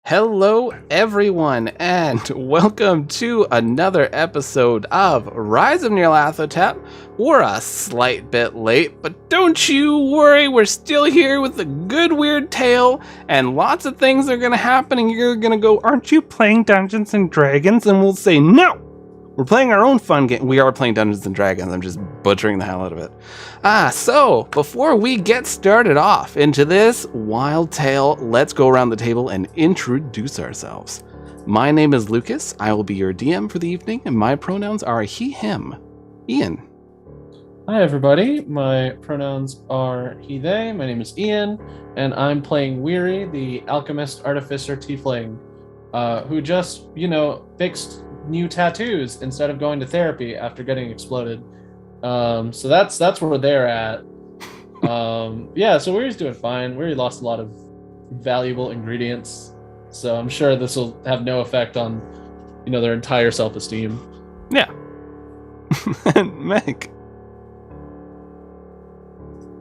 Hello, everyone, and welcome to another episode of Rise of Nyarlathotep. We're a slight bit late, but don't you worry, we're still here with a good weird tale, and lots of things are gonna happen, and you're gonna go, "Aren't you playing Dungeons and Dragons?" And we'll say, "No! We're playing our own fun game." We are playing Dungeons and Dragons. I'm just butchering the hell out of it. So before we get started off into this wild tale, let's go around the table and introduce ourselves. My name is Lucas. I will be your DM for the evening, and my pronouns are he, him. Ian. Hi, everybody. My pronouns are he, they. My name is Ian, and I'm playing Weary, the alchemist artificer tiefling, who just, fixed new tattoos instead of going to therapy after getting exploded. So that's where they're at. So Weary's doing fine. Weary lost a lot of valuable ingredients, so I'm sure this will have no effect on, their entire self-esteem. Yeah. And Meg.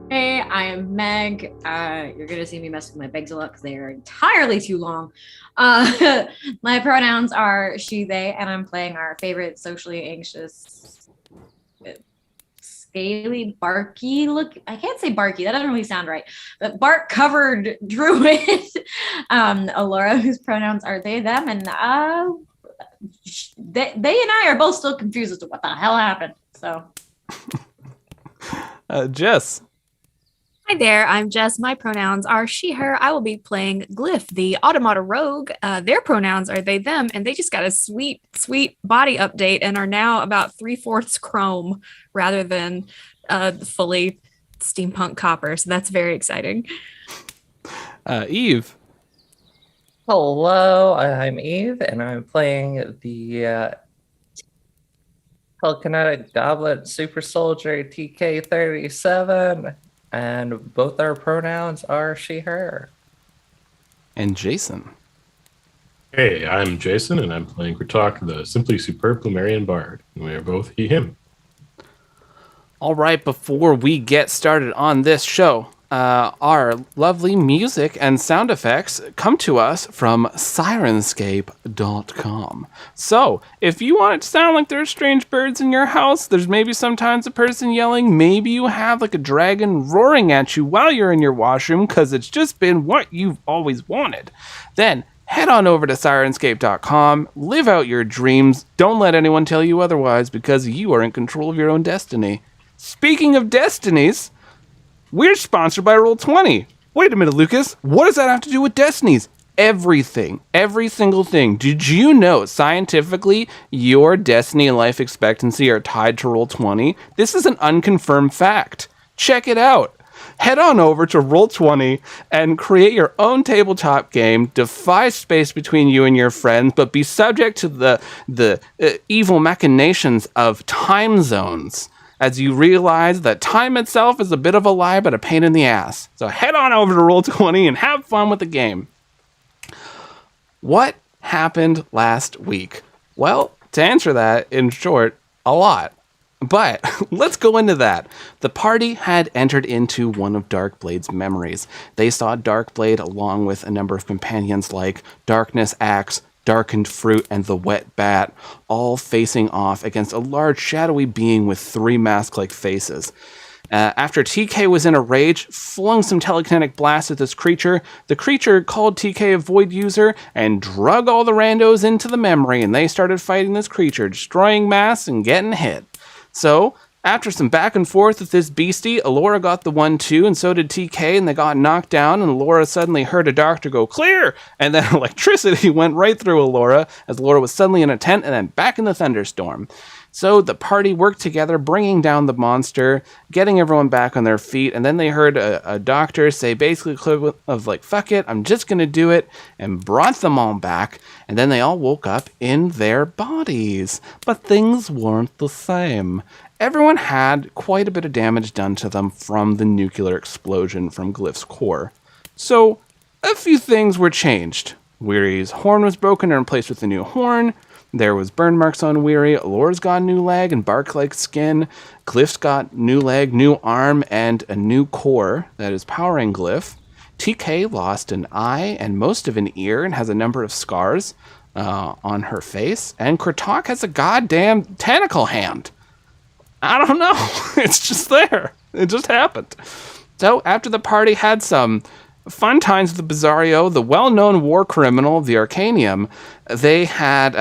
Hey, I am Meg. You're going to see me messing with my bags a lot because they are entirely too long. My pronouns are she, they, and I'm playing our favorite socially anxious, scaly, barky look. I can't say barky. That doesn't really sound right. But bark-covered druid, Alora, whose pronouns are they, them, and they and I are both still confused as to what the hell happened. So, Jess. Hi there, I'm Jess. My pronouns are she, her. I will be playing Glyph, the Automata Rogue. Their pronouns are they, them, and they just got a sweet body update and are now about 3/4 chrome rather than fully steampunk copper. So that's very exciting. Eve. Hello, I'm Eve, and I'm playing the Telekinetic Goblet Super Soldier TK-37. And both our pronouns are she, her. And Jason. Hey, I'm Jason, and I'm playing Kritok, the Simply Superb Plumerian Bard. And we are both he, him. All right, before we get started on this show, our lovely music and sound effects come to us from Sirenscape.com. So, if you want it to sound like there's strange birds in your house, there's maybe sometimes a person yelling, maybe you have like a dragon roaring at you while you're in your washroom because it's just been what you've always wanted, then head on over to Sirenscape.com, live out your dreams, don't let anyone tell you otherwise because you are in control of your own destiny. Speaking of destinies, we're sponsored by Roll20. Wait a minute, Lucas. What does that have to do with destinies? Everything. Every single thing. Did you know scientifically your destiny and life expectancy are tied to Roll20? This is an unconfirmed fact. Check it out. Head on over to Roll20 and create your own tabletop game. Defy space between you and your friends, but be subject to the evil machinations of time zones, as you realize that time itself is a bit of a lie, but a pain in the ass. So head on over to Roll20 and have fun with the game. What happened last week? Well, to answer that, in short, a lot. But let's go into that. The party had entered into one of Darkblade's memories. They saw Darkblade along with a number of companions like Darkness Axe, Darkened Fruit, and the Wet Bat, all facing off against a large shadowy being with 3 mask-like faces. After TK was in a rage, flung some telekinetic blasts at this creature, the creature called TK a void user and drug all the randos into the memory, and they started fighting this creature, destroying masks and getting hit. So, after some back and forth with this beastie, Alora got the 1-2, and so did TK, and they got knocked down, and Alora suddenly heard a doctor go, "Clear!" And then electricity went right through Alora, as Alora was suddenly in a tent and then back in the thunderstorm. So the party worked together, bringing down the monster, getting everyone back on their feet, and then they heard a doctor say basically equivalent of fuck it, I'm just gonna do it, and brought them all back, and then they all woke up in their bodies. But things weren't the same. Everyone had quite a bit of damage done to them from the nuclear explosion from Glyph's core. So, a few things were changed. Weary's horn was broken and replaced with a new horn. There was burn marks on Weary. Alora's got a new leg and bark-like skin. Glyph's got new leg, new arm, and a new core that is powering Glyph. TK lost an eye and most of an ear and has a number of scars on her face. And Kratok has a goddamn tentacle hand. I don't know. It's just there. It just happened. So after the party had some fun times with the Bizarro, the well-known war criminal of the Arcanium, they had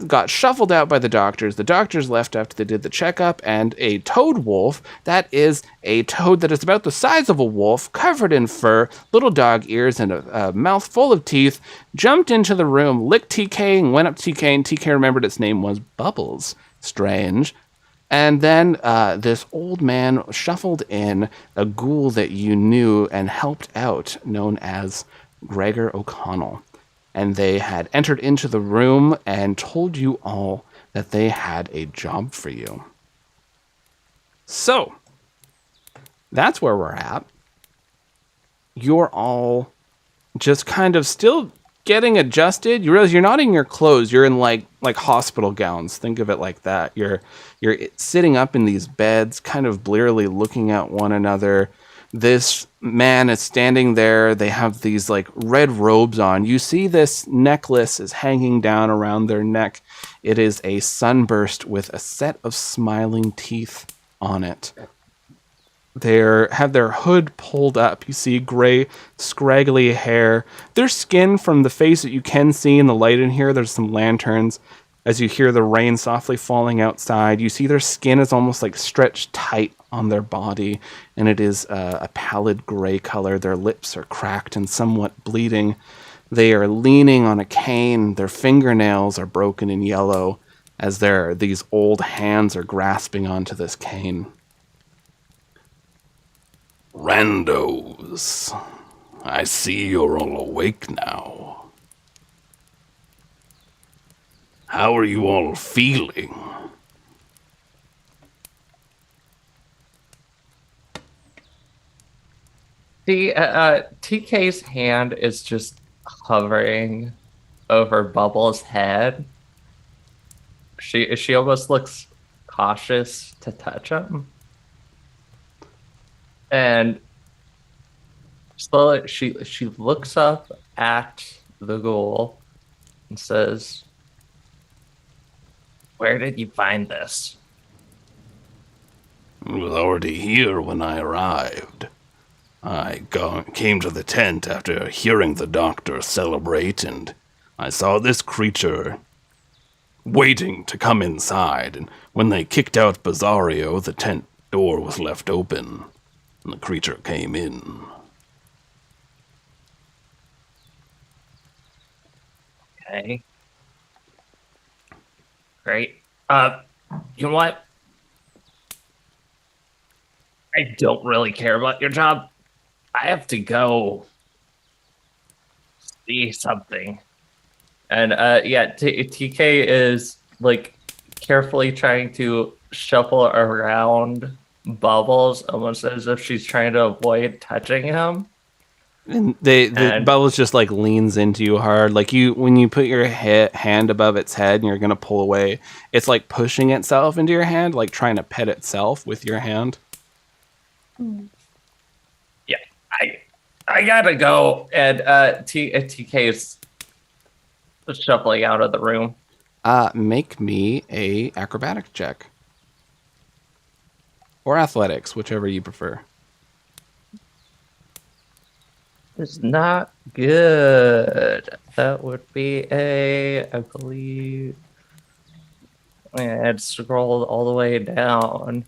got shuffled out by the doctors. The doctors left after they did the checkup, and a toad wolf, that is a toad that is about the size of a wolf, covered in fur, little dog ears, and a mouth full of teeth, jumped into the room, licked TK, and went up to TK, and TK remembered its name was Bubbles. Strange. And then this old man shuffled in a ghoul that you knew and helped out, known as Gregor O'Connell. And they had entered into the room and told you all that they had a job for you. So, that's where we're at. You're all just kind of still getting adjusted. You realize you're not in your clothes. You're in like hospital gowns. Think of it like that. You're sitting up in these beds, kind of blearily looking at one another. This man is standing there. They have these like red robes on. You see this necklace is hanging down around their neck. It is a sunburst with a set of smiling teeth on it. They have their hood pulled up. You see gray, scraggly hair. Their skin from the face that you can see in the light in here. There's some lanterns. As you hear the rain softly falling outside, you see their skin is almost like stretched tight on their body, and it is a pallid gray color. Their lips are cracked and somewhat bleeding. They are leaning on a cane. Their fingernails are broken and yellow as these old hands are grasping onto this cane. Randos, I see you're all awake now. How are you all feeling? TK's hand is just hovering over Bubbles' head. She almost looks cautious to touch him. And slowly she looks up at the ghoul and says, "Where did you find this?" It was already here when I arrived. I came to the tent after hearing the doctor celebrate, and I saw this creature waiting to come inside. And when they kicked out Bizarro, the tent door was left open, and the creature came in. Okay. Great. You know what? I don't really care about your job. I have to go see something. And TK is like carefully trying to shuffle around Bubbles, almost as if she's trying to avoid touching him. And Bubbles just like leans into you hard. Like when you put your hand above its head and you're going to pull away, it's like pushing itself into your hand, like trying to pet itself with your hand. Yeah, I gotta go. And TK is shuffling out of the room. Make me a acrobatic check. Or athletics, whichever you prefer. It's not good. That would be I believe, I had scrolled all the way down.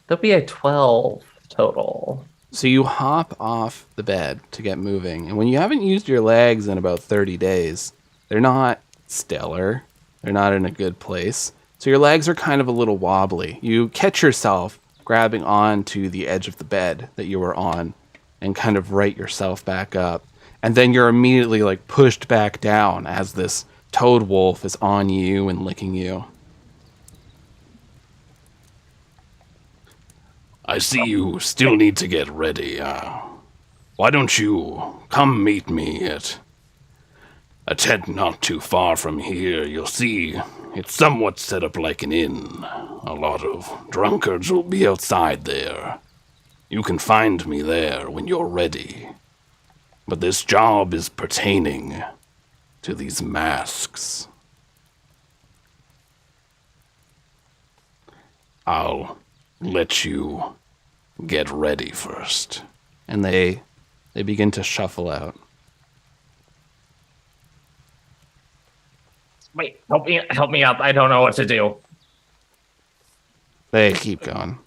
That'd be a 12 total. So you hop off the bed to get moving, and when you haven't used your legs in about 30 days, they're not stellar. They're not in a good place. So your legs are kind of a little wobbly. You catch yourself grabbing on to the edge of the bed that you were on and kind of right yourself back up. And then you're immediately like pushed back down as this toad wolf is on you and licking you. I see you still need to get ready. Why don't you come meet me at a tent not too far from here? You'll see it's somewhat set up like an inn. A lot of drunkards will be outside there. You can find me there when you're ready. But this job is pertaining to these masks. I'll let you get ready first. And they begin to shuffle out. Wait, help me up. I don't know what to do. They keep going.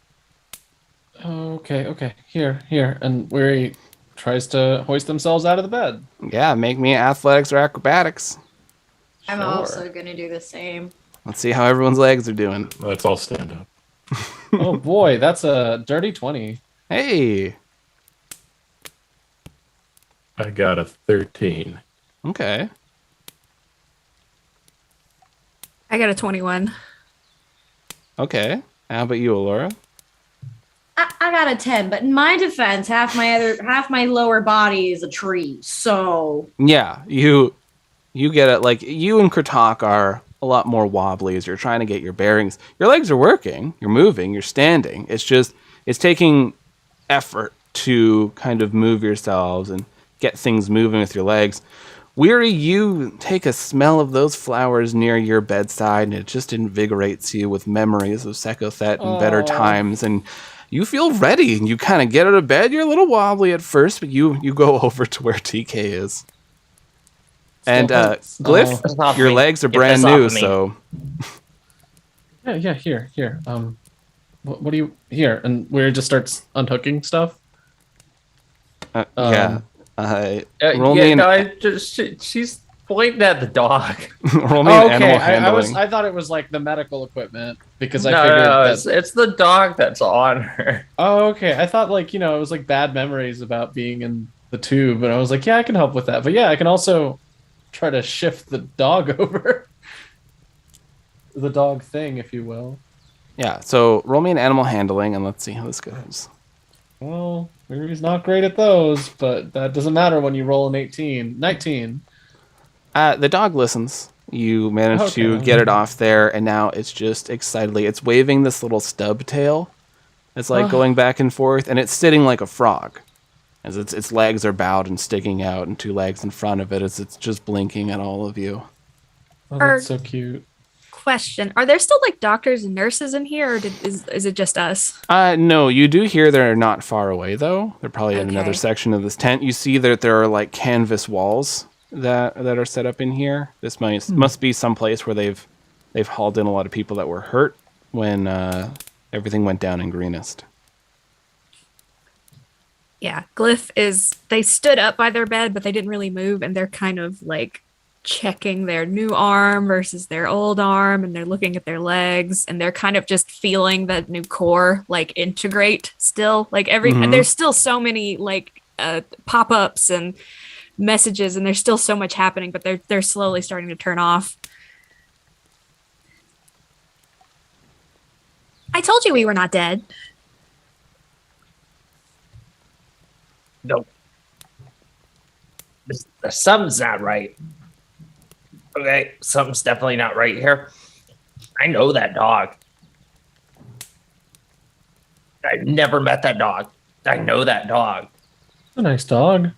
Okay. Here. And Weary tries to hoist themselves out of the bed. Yeah, make me athletics or acrobatics. I'm Sure. also gonna do the same. Let's see how everyone's legs are doing. Let's all stand up. Oh boy, that's a dirty 20. Hey. I got a 13. Okay. I got a 21. Okay. How about you, Alora? I got a 10, but in my defense, half my lower body is a tree. So Yeah, you get it. Like, you and Kratok are a lot more wobbly as you're trying to get your bearings. Your legs are working. You're moving. You're standing. It's taking effort to kind of move yourselves and get things moving with your legs. Weary, you take a smell of those flowers near your bedside, and it just invigorates you with memories of Sekothet and better times, and you feel ready, and you kind of get out of bed. You're a little wobbly at first, but you go over to where TK is. And Glyph, your legs are brand new, so... Yeah, here. What do you... Here, and Weary just starts unhooking stuff. Yeah. Roll me she's pointing at the dog. roll me an animal handling. I thought it was like the medical equipment because I No, figured that... it's the dog that's on her. Oh, okay. I thought it was like bad memories about being in the tube, and I was like, yeah, I can help with that. But yeah, I can also try to shift the dog over. The dog thing, if you will. Yeah, so roll me an animal handling, and let's see how this goes. Well, Weary's not great at those, but that doesn't matter when you roll an 19. The dog listens. You manage to get it off there, and now it's just excitedly. It's waving this little stub tail. It's like going back and forth, and it's sitting like a frog. As its legs are bowed and sticking out, and two legs in front of it as it's just blinking at all of you. Oh, that's so cute. Question: are there still like doctors and nurses in here, or is it just us? No, you do hear they're not far away though. They're probably in another section of this tent. You see that there are like canvas walls that are set up in here. This must be some place where they've hauled in a lot of people that were hurt when everything went down in Greenest. Yeah, Glyph they stood up by their bed, but they didn't really move, and they're kind of like checking their new arm versus their old arm, and they're looking at their legs, and they're kind of just feeling the new core like integrate still. Like there's still so many like pop-ups and messages, and there's still so much happening, but they're slowly starting to turn off. I told you we were not dead. Nope. Something's not right. Okay, something's definitely not right here. I know that dog. I've never met that dog. I know that dog. A nice dog.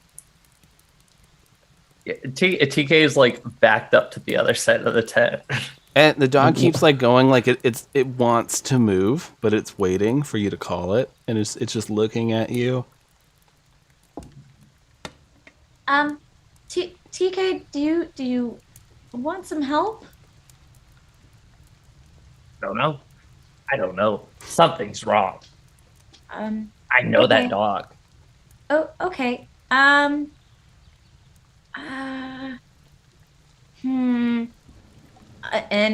Yeah, TK is like backed up to the other side of the tent. And the dog keeps like going, like it wants to move, but it's waiting for you to call it, and it's just looking at you. TK, do you want some help? Don't know. I don't know. Something's wrong. I know that dog. Oh, okay. And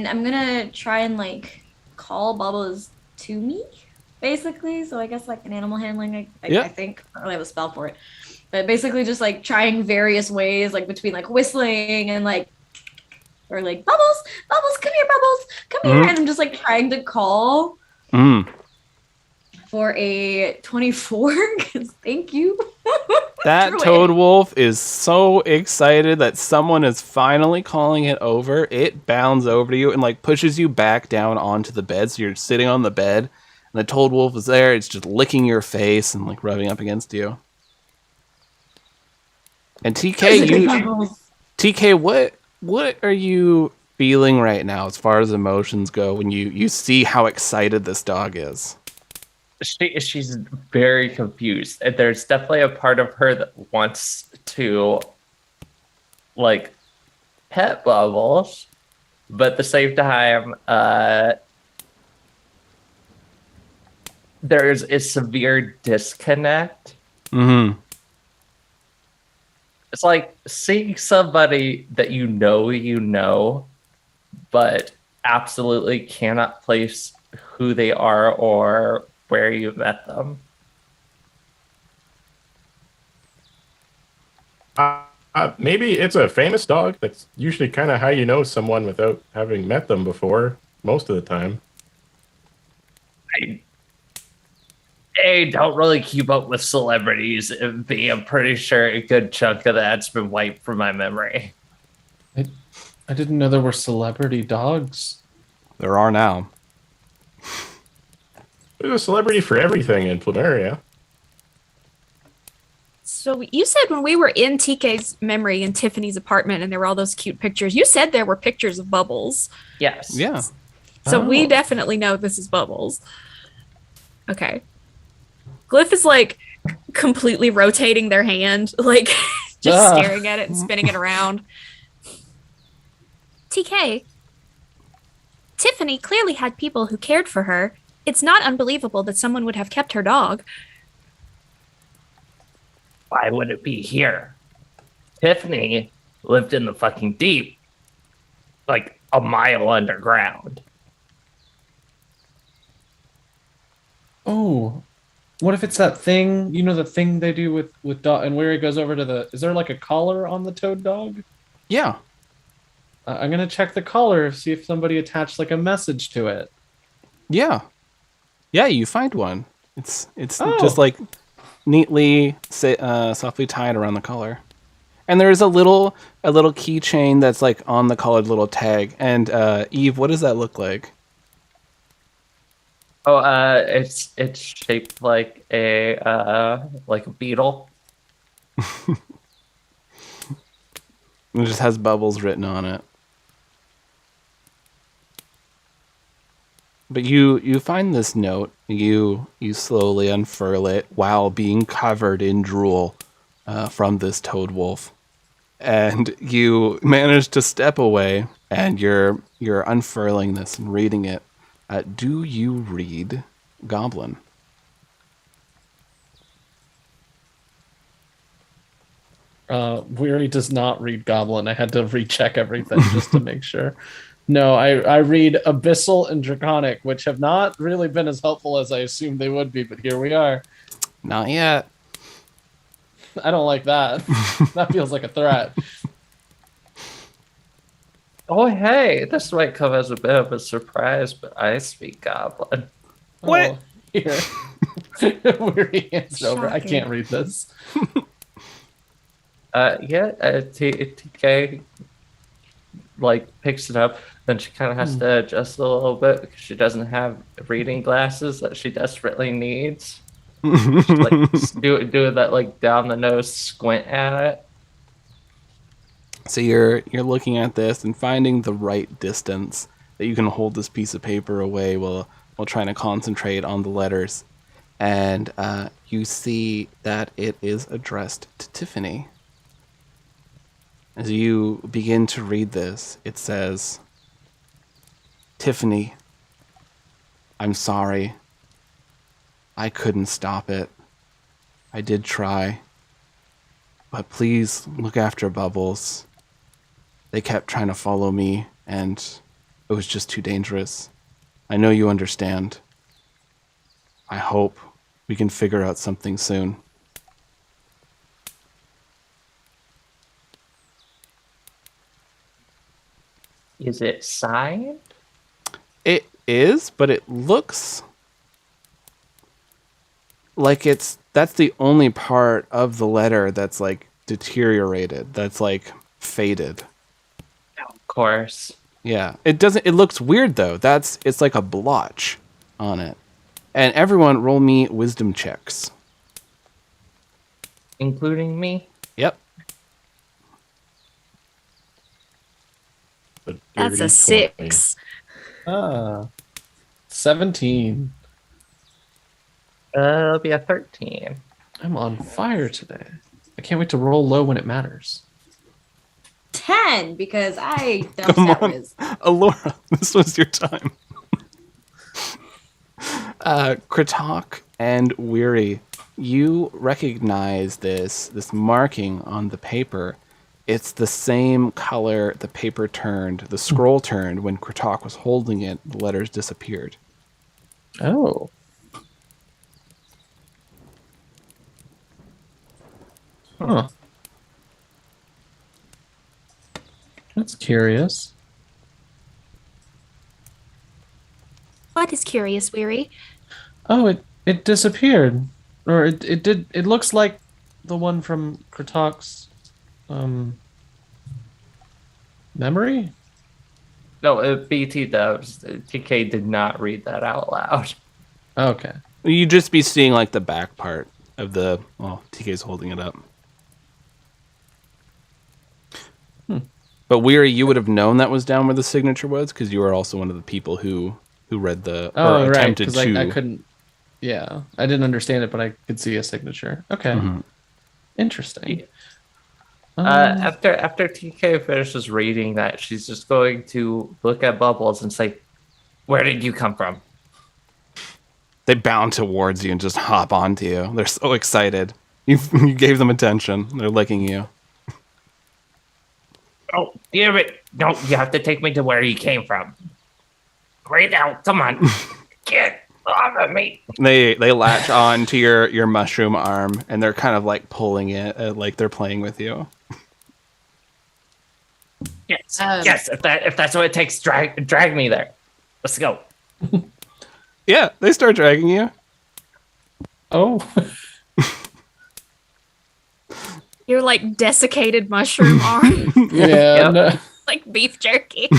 I'm gonna try and like call Bubbles to me, basically. So I guess like an animal handling, I think. I don't really have a spell for it. But basically just like trying various ways, like between like whistling and like, or like, Bubbles, come here, Bubbles, come here. And I'm just like trying to call for a 24, because thank you. That Toad Wolf is so excited that someone is finally calling it over. It bounds over to you and like pushes you back down onto the bed. So you're sitting on the bed and the Toad Wolf is there. It's just licking your face and like rubbing up against you. And TK, what are you feeling right now as far as emotions go when you see how excited this dog is? She's very confused. And there's definitely a part of her that wants to like pet Bubbles, but at the same time, there's a severe disconnect. Mm-hmm. It's like seeing somebody that you know, but absolutely cannot place who they are or where you met them. Maybe it's a famous dog. That's usually kind of how you know someone without having met them before, most of the time. I don't really keep up with celebrities, and I'm pretty sure a good chunk of that's been wiped from my memory. I didn't know there were celebrity dogs. There are now. There's a celebrity for everything in Plumeria. So you said when we were in TK's memory in Tiffany's apartment and there were all those cute pictures, you said there were pictures of Bubbles. Yes. Yeah. So we Oh. definitely know this is Bubbles. Okay. Glyph is like completely rotating their hand, like just staring at it and spinning it around. TK, Tiffany clearly had people who cared for her. It's not unbelievable that someone would have kept her dog. Why would it be here? Tiffany lived in the fucking deep, like a mile underground. Oh, what if it's that thing? You know, the thing they do with dog, and where it goes over to the. Is there like a collar on the toad dog? Yeah. I'm gonna check the collar, see if somebody attached like a message to it. Yeah. Yeah, you find one. It's Oh. just like neatly softly tied around the collar. And there is a little keychain that's like on the collared little tag. And Eve, what does that look like? Oh, it's shaped like a beetle. It just has Bubbles written on it. But you find this note. You slowly unfurl it while being covered in drool from this toad wolf, and you manage to step away. And you're unfurling this and reading it. Do you read Goblin? Weary does not read Goblin. I had to recheck everything just to make sure. No, I read Abyssal and Draconic, which have not really been as helpful as I assumed they would be, but here we are. Not yet. I don't like that. That feels like a threat. Oh, hey, this might come as a bit of a surprise, but I speak Goblin. What? Oh, here. Weary hands over. I Shocking. can't read this. TK like picks it up, then she kind of has to adjust a little bit because she doesn't have reading glasses that she desperately needs. She's like doing that like down the nose squint at it. So you're looking at this and finding the right distance that you can hold this piece of paper away while trying to concentrate on the letters. And you see that it is addressed to Tiffany. As you begin to read this, it says, Tiffany, I'm sorry. I couldn't stop it. I did try. But please look after Bubbles. They kept trying to follow me, and it was just too dangerous. I know you understand. I hope we can figure out something soon. Is it signed? It is, but it looks like that's the only part of the letter that's like deteriorated, that's like faded. Of course. Yeah. It looks weird though. It's like a blotch on it. And everyone roll me wisdom checks. Including me? Yep. The That's a dirty 20. 6. 17. It'll be a 13. I'm on fire today. I can't wait to roll low when it matters. 10 because I don't Come stat on. whiz. Alora, this was your time. Kratok and Weary, you recognize this marking on the paper. It's the same color the paper turned, the scroll turned when Kratok was holding it. The letters disappeared. Oh. Huh. That's curious. What is curious, Weary? Oh, it disappeared. Or it did. It looks like the one from Kratok's memory. No, BT does. TK did not read that out loud. Okay. You'd just be seeing like the back part of the. Well, TK's holding it up. But Weary, you would have known that was down where the signature was because you were also one of the people who read the Oh, or right. attempted Because to. I couldn't. Yeah, I didn't understand it, but I could see a signature. Okay. Mhm. Interesting. After TK finishes reading that, she's just going to look at Bubbles and say, "Where did you come from?" They bound towards you and just hop onto you. They're so excited. You gave them attention. They're licking you. Oh, damn it! No, you have to take me to where you came from. Right now, come on, get off of me. They latch on to your mushroom arm and they're kind of like pulling it, like they're playing with you. Yes, yes. If that's what it takes, drag me there. Let's go. Yeah, they start dragging you. Oh. Your like desiccated mushroom arm, Yeah. Yep. No. like beef jerky.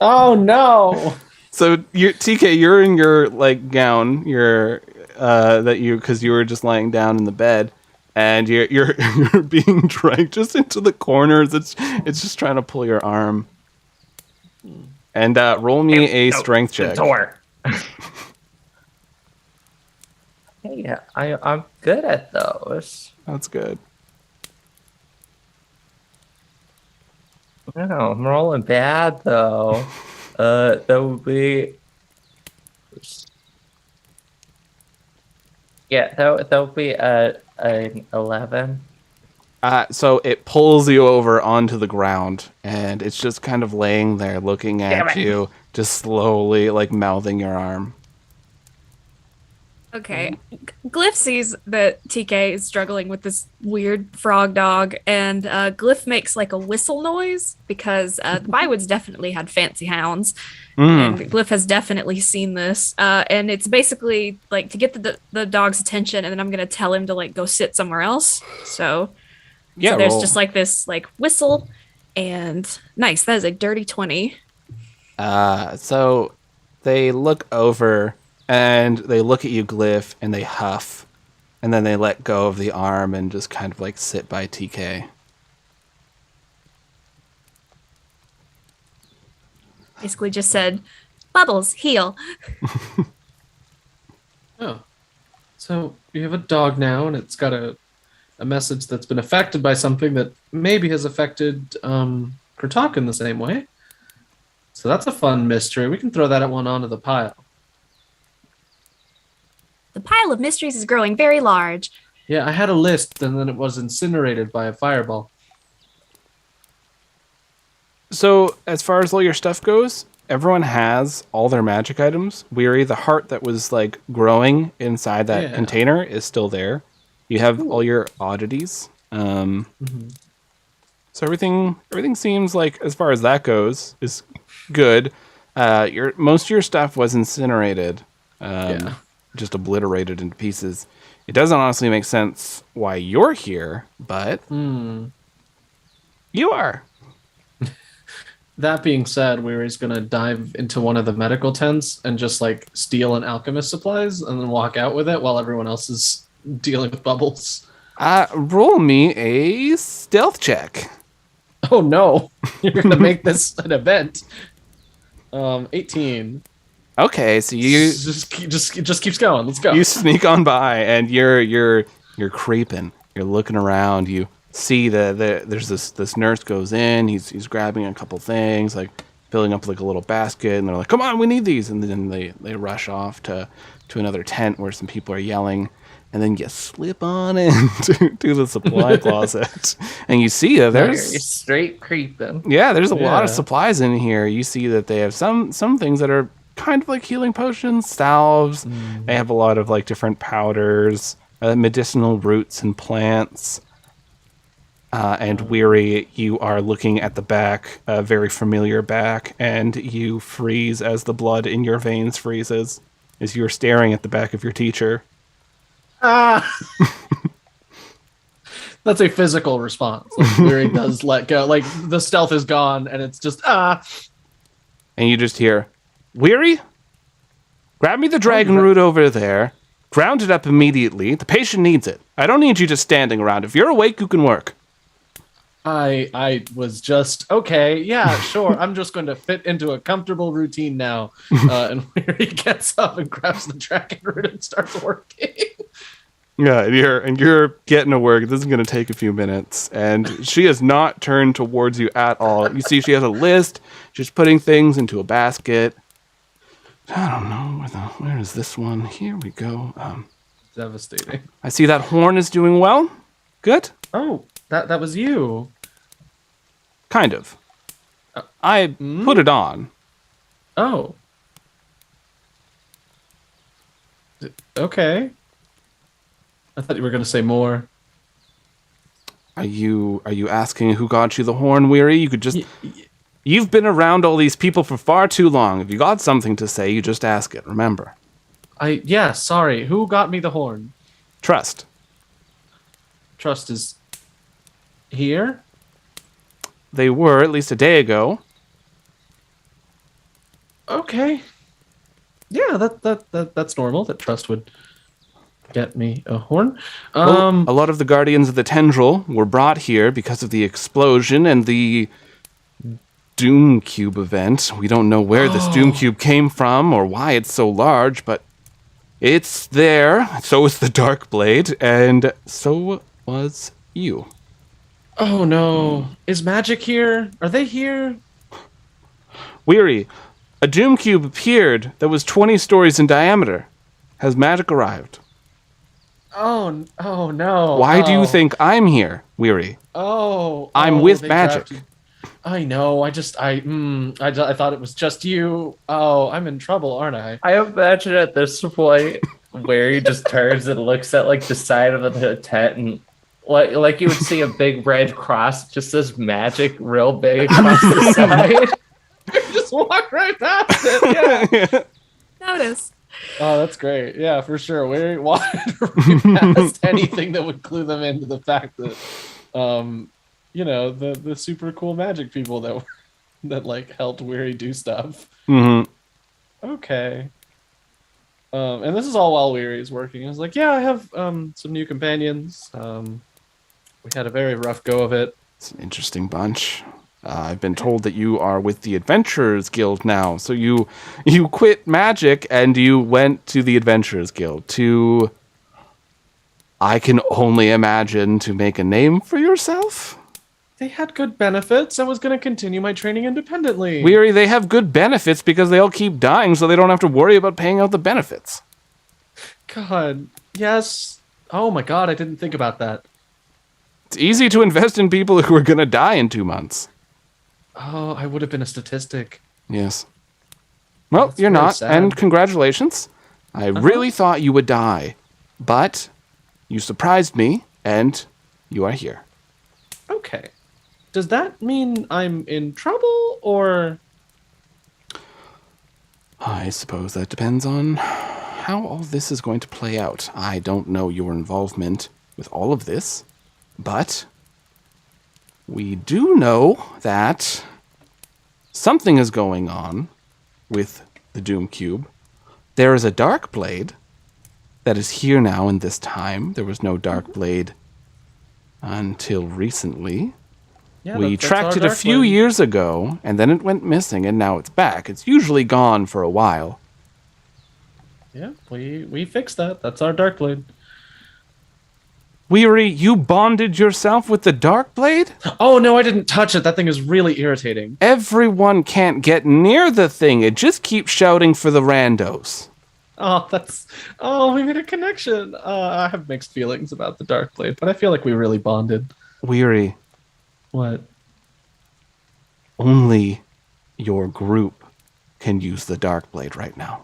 Oh no. So TK, you're in your like gown, your because you were just lying down in the bed, and you're being dragged just into the corners. It's just trying to pull your arm. And roll me a strength The check. door. Hey, I'm good at those. That's good. No, I'm rolling bad though. That would be. Yeah, that would be an 11. So it pulls you over onto the ground, and it's just kind of laying there looking Damn at it. you, just slowly like mouthing your arm. Okay. Glyph sees that TK is struggling with this weird frog dog, and Glyph makes like a whistle noise because the Bywoods definitely had fancy hounds, and Glyph has definitely seen this. And it's basically like to get the dog's attention, and then I'm gonna tell him to like go sit somewhere else. So there's roll. just like this like whistle, and nice. That is a dirty 20. So they look over and they look at you, Glyph, and they huff, and then they let go of the arm and just kind of like sit by TK. Basically just said, Bubbles, heal. Oh. So you have a dog now, and it's got a message that's been affected by something that maybe has affected Kratok in the same way. So that's a fun mystery. We can throw that one onto the pile. The pile of mysteries is growing very large. Yeah, I had a list, and then it was incinerated by a fireball. So as far as all your stuff goes, everyone has all their magic items. Weary, the heart that was like growing inside that container is still there. You have all your oddities. So everything seems like, as far as that goes, is good. Most of your stuff was incinerated. Just obliterated into pieces. It doesn't honestly make sense why you're here, but you are. That being said, Weary's gonna dive into one of the medical tents and just like steal an alchemist supplies and then walk out with it while everyone else is dealing with Bubbles. Roll me a stealth check. Oh no, you're gonna make this an event. 18. Okay, so you just keeps going. Let's go. you sneak on by, and you're creeping. You're looking around. You see there's this nurse goes in. He's grabbing a couple things, like filling up like a little basket, and they're like, "Come on, we need these!" And then they rush off to another tent where some people are yelling. And then you slip on into to the supply closet, and you see that there's You're straight creeping. there's a lot of Yeah. supplies in here. You see that they have some things that are kind of like healing potions, salves. They have a lot of like different powders, medicinal roots and plants. And Weary, you are looking at the back, a very familiar back, and you freeze as the blood in your veins freezes as you're staring at the back of your teacher. Ah. That's a physical response. Like, Weary does let go. Like the stealth is gone, and it's just And you just hear, Weary, grab me the dragon root over there, ground it up immediately. The patient needs it. I don't need you just standing around. If you're awake, you can work. I was just okay. Yeah, sure. I'm just going to fit into a comfortable routine now. And Weary gets up and grabs the dragon root and starts working. Yeah, and you're getting to work. This is going to take a few minutes. And she has not turned towards you at all. You see she has a list. She's putting things into a basket. I don't know. Where is this one? Here we go. Devastating. I see that horn is doing well. Good. Oh, that was you. Kind of. I put it on. Oh. Okay. I thought you were going to say more. Are you asking who got you the horn, Weary? You could just... You've been around all these people for far too long. If you got something to say, you just ask it, remember. Sorry. Who got me the horn? Trust. Trust is here? They were, at least a day ago. Okay. Yeah, that's normal that Trust would get me a horn. Well, a lot of the Guardians of the Tendril were brought here because of the explosion and the Doom Cube event. We don't know where this Doom Cube came from or why it's so large, but it's there. So is the Dark Blade, and so was you. Oh no. Is magic here? Are they here? Weary, a Doom Cube appeared that was 20 stories in diameter. Has magic arrived? Oh no. Why do you think I'm here, Weary? I'm with they magic. trapped you. I know. I thought it was just you. Oh, I'm in trouble, aren't I? I imagine at this point where he just turns and looks at like the side of the tent and like you would see a big red cross, just this magic real big across the side. Just walk right past it. Yeah. Notice. Oh, that's great. Yeah, for sure. We wanted to read past anything that would clue them into the fact that, the super cool magic people that like helped Weary do stuff. Mm-hmm. Okay. And this is all while Weary is working. I was like, yeah, I have some new companions. We had a very rough go of it. It's an interesting bunch. I've been told that you are with the Adventurers Guild now. So you quit magic and you went to the Adventurers Guild to, I can only imagine, to make a name for yourself? They had good benefits. I was going to continue my training independently. Weary, they have good benefits because they all keep dying so they don't have to worry about paying out the benefits. God, yes. Oh my God, I didn't think about that. It's easy to invest in people who are going to die in 2 months. Oh, I would have been a statistic. Yes. Well, That's you're very not, sad. and congratulations. I really thought you would die, but you surprised me, and you are here. Okay. Does that mean I'm in trouble, or... I suppose that depends on how all this is going to play out. I don't know your involvement with all of this, but we do know that something is going on with the Doom Cube. There is a Dark Blade that is here now in this time. There was no Dark Blade until recently. Yeah, We that's tracked our it a dark few blade. years ago, and then it went missing, and now it's back. It's usually gone for a while. Yeah, we fixed that. That's our dark blade. Weary, you bonded yourself with the dark blade? Oh no, I didn't touch it. That thing is really irritating. Everyone can't get near the thing. It just keeps shouting for the randos. Oh, we made a connection. I have mixed feelings about the dark blade, but I feel like we really bonded. Weary, What? only your group can use the dark blade right now.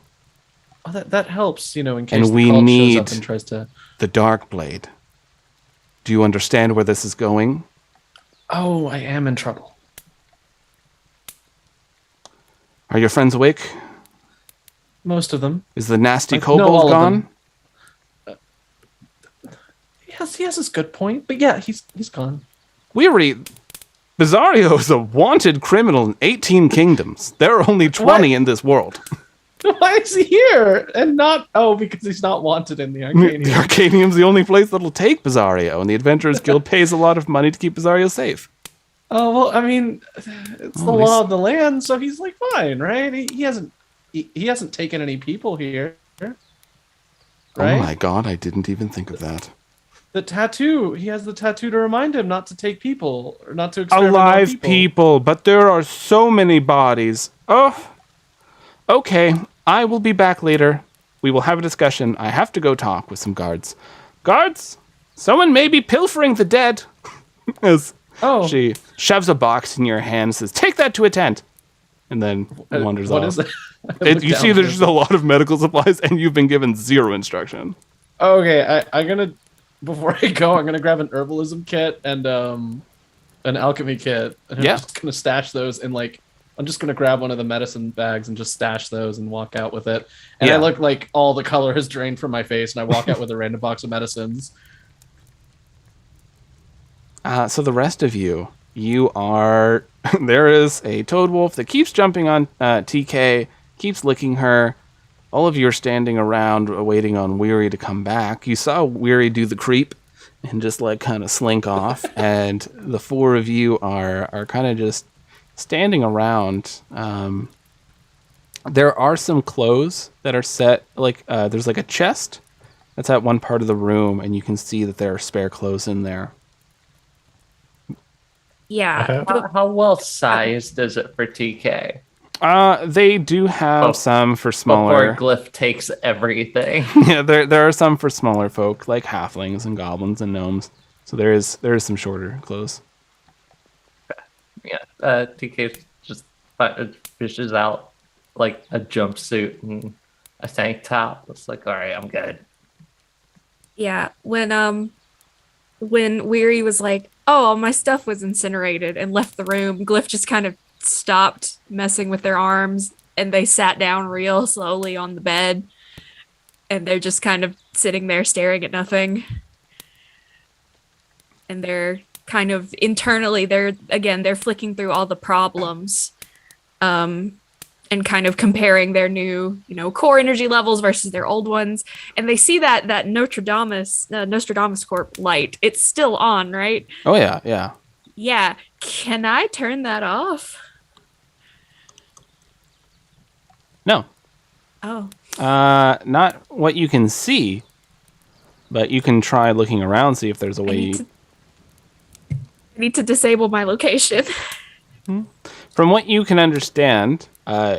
Oh, that helps, in case And the we cult shows need up and tries to. the dark blade. Do you understand where this is going? Oh, I am in trouble. Are your friends awake? Most of them. Is the nasty No, kobold all of gone? them. Yes, he has his good point, but yeah, he's gone. Weary, Bizarrio is a wanted criminal in 18 kingdoms. There are only 20 in this world. Why is he here and not? Oh, because he's not wanted in the The Arcanium. Arcanium's the only place that'll take Bizarrio, and the Adventurers Guild pays a lot of money to keep Bizarrio safe. Oh well, I mean, it's the law of the land, so he's like fine, right? He hasn't taken any people here, right? Oh my god, I didn't even think of that. The tattoo. He has the tattoo to remind him not to take people or not to experiment on Alive people, but there are so many bodies. Oh, okay. I will be back later. We will have a discussion. I have to go talk with some guards. Guards, someone may be pilfering the dead. As Oh, she shoves a box in your hand and says, "Take that to a tent," and then wanders what off. is that? I look You down see, at there's it. just a lot of medical supplies, and you've been given zero instruction. Okay, I'm gonna before I go, I'm gonna grab an herbalism kit and an alchemy kit. And Yeah. I'm just gonna stash those in I'm just gonna grab one of the medicine bags and just stash those and walk out with it. And Yeah. I look like all the color has drained from my face, and I walk out with a random box of medicines. So the rest of you are there is a toad wolf that keeps jumping on TK, keeps licking her. All of you are standing around waiting on Weary to come back. You saw Weary do the creep and just kind of slink off, and the four of you are kind of just standing around. There are some clothes that are set, there's a chest that's at one part of the room, and you can see that there are spare clothes in there. Yeah. How well sized is it for TK? They do have some for Before smaller. Glyph takes everything. Yeah, there are some for smaller folk, like halflings and goblins and gnomes. So there is some shorter clothes. Yeah, TK just fishes out like a jumpsuit and a tank top. It's like, all right, I'm good. Yeah. When Weary was like, "Oh, my stuff was incinerated," and left the room, Glyph just kind of stopped messing with their arms, and they sat down real slowly on the bed, and they're just kind of sitting there staring at nothing. And they're kind of internally, they're flicking through all the problems, and kind of comparing their new, core energy levels versus their old ones. And they see that Nostradamus Corp light. It's still on, right? Oh yeah, yeah. Yeah. Can I turn that off? No, Oh. not what you can see, but you can try looking around, see if there's a way. I need to disable my location. From what you can understand,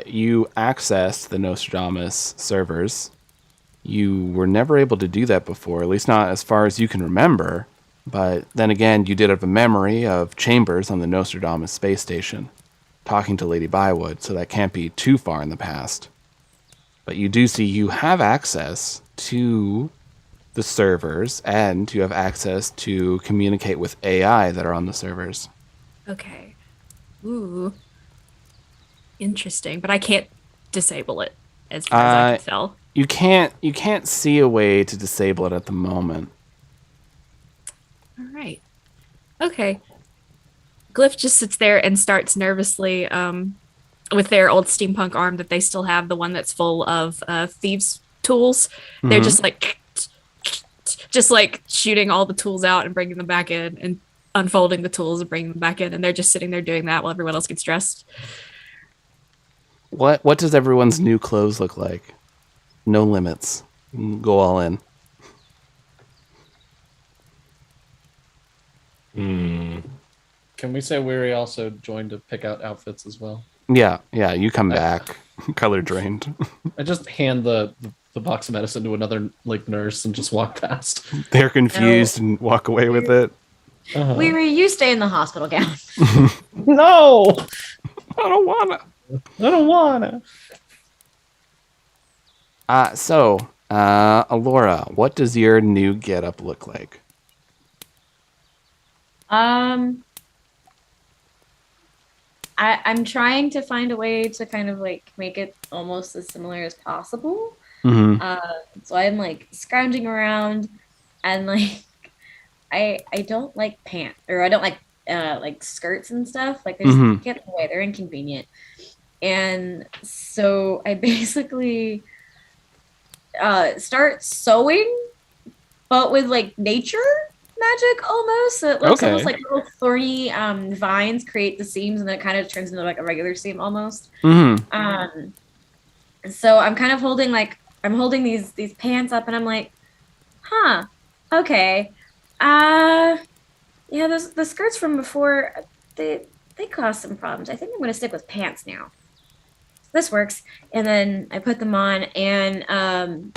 you accessed the Nostradamus servers. You were never able to do that before, at least not as far as you can remember. But then again, you did have a memory of Chambers on the Nostradamus space station, talking to Lady Bywood, so that can't be too far in the past. But you do see you have access to the servers, and you have access to communicate with AI that are on the servers. Okay. Ooh. Interesting. But I can't disable it as far as I can tell. You can't see a way to disable it at the moment. All right. Okay. Glyph just sits there and starts nervously with their old steampunk arm that they still have, the one that's full of thieves' tools. Mm-hmm. They're just like shooting all the tools out and bringing them back in. And unfolding the tools and bringing them back in, and they're just sitting there doing that while everyone else gets dressed. What does everyone's new clothes look like? No limits. Go all in. Can we say Weary also joined to pick out outfits as well? Yeah, you come back, color drained. I just hand the box of medicine to another nurse and just walk past. They're confused and walk away with it. Weary, you stay in the hospital gown. No, I don't wanna. I don't wanna. So, Alora, what does your new getup look like? I'm trying to find a way to kind of make it almost as similar as possible. So I'm scrounging around, and I don't like pants, or I don't like skirts and stuff. They just get in the way. They're inconvenient. And so I basically start sewing, but with nature magic almost. So it looks almost like little thorny vines create the seams, and then it kind of turns into a regular seam almost. So I'm kind of holding these pants up, and I'm like, okay. Yeah, the skirts from before, they caused some problems. I think I'm gonna stick with pants now. This works. And then I put them on, and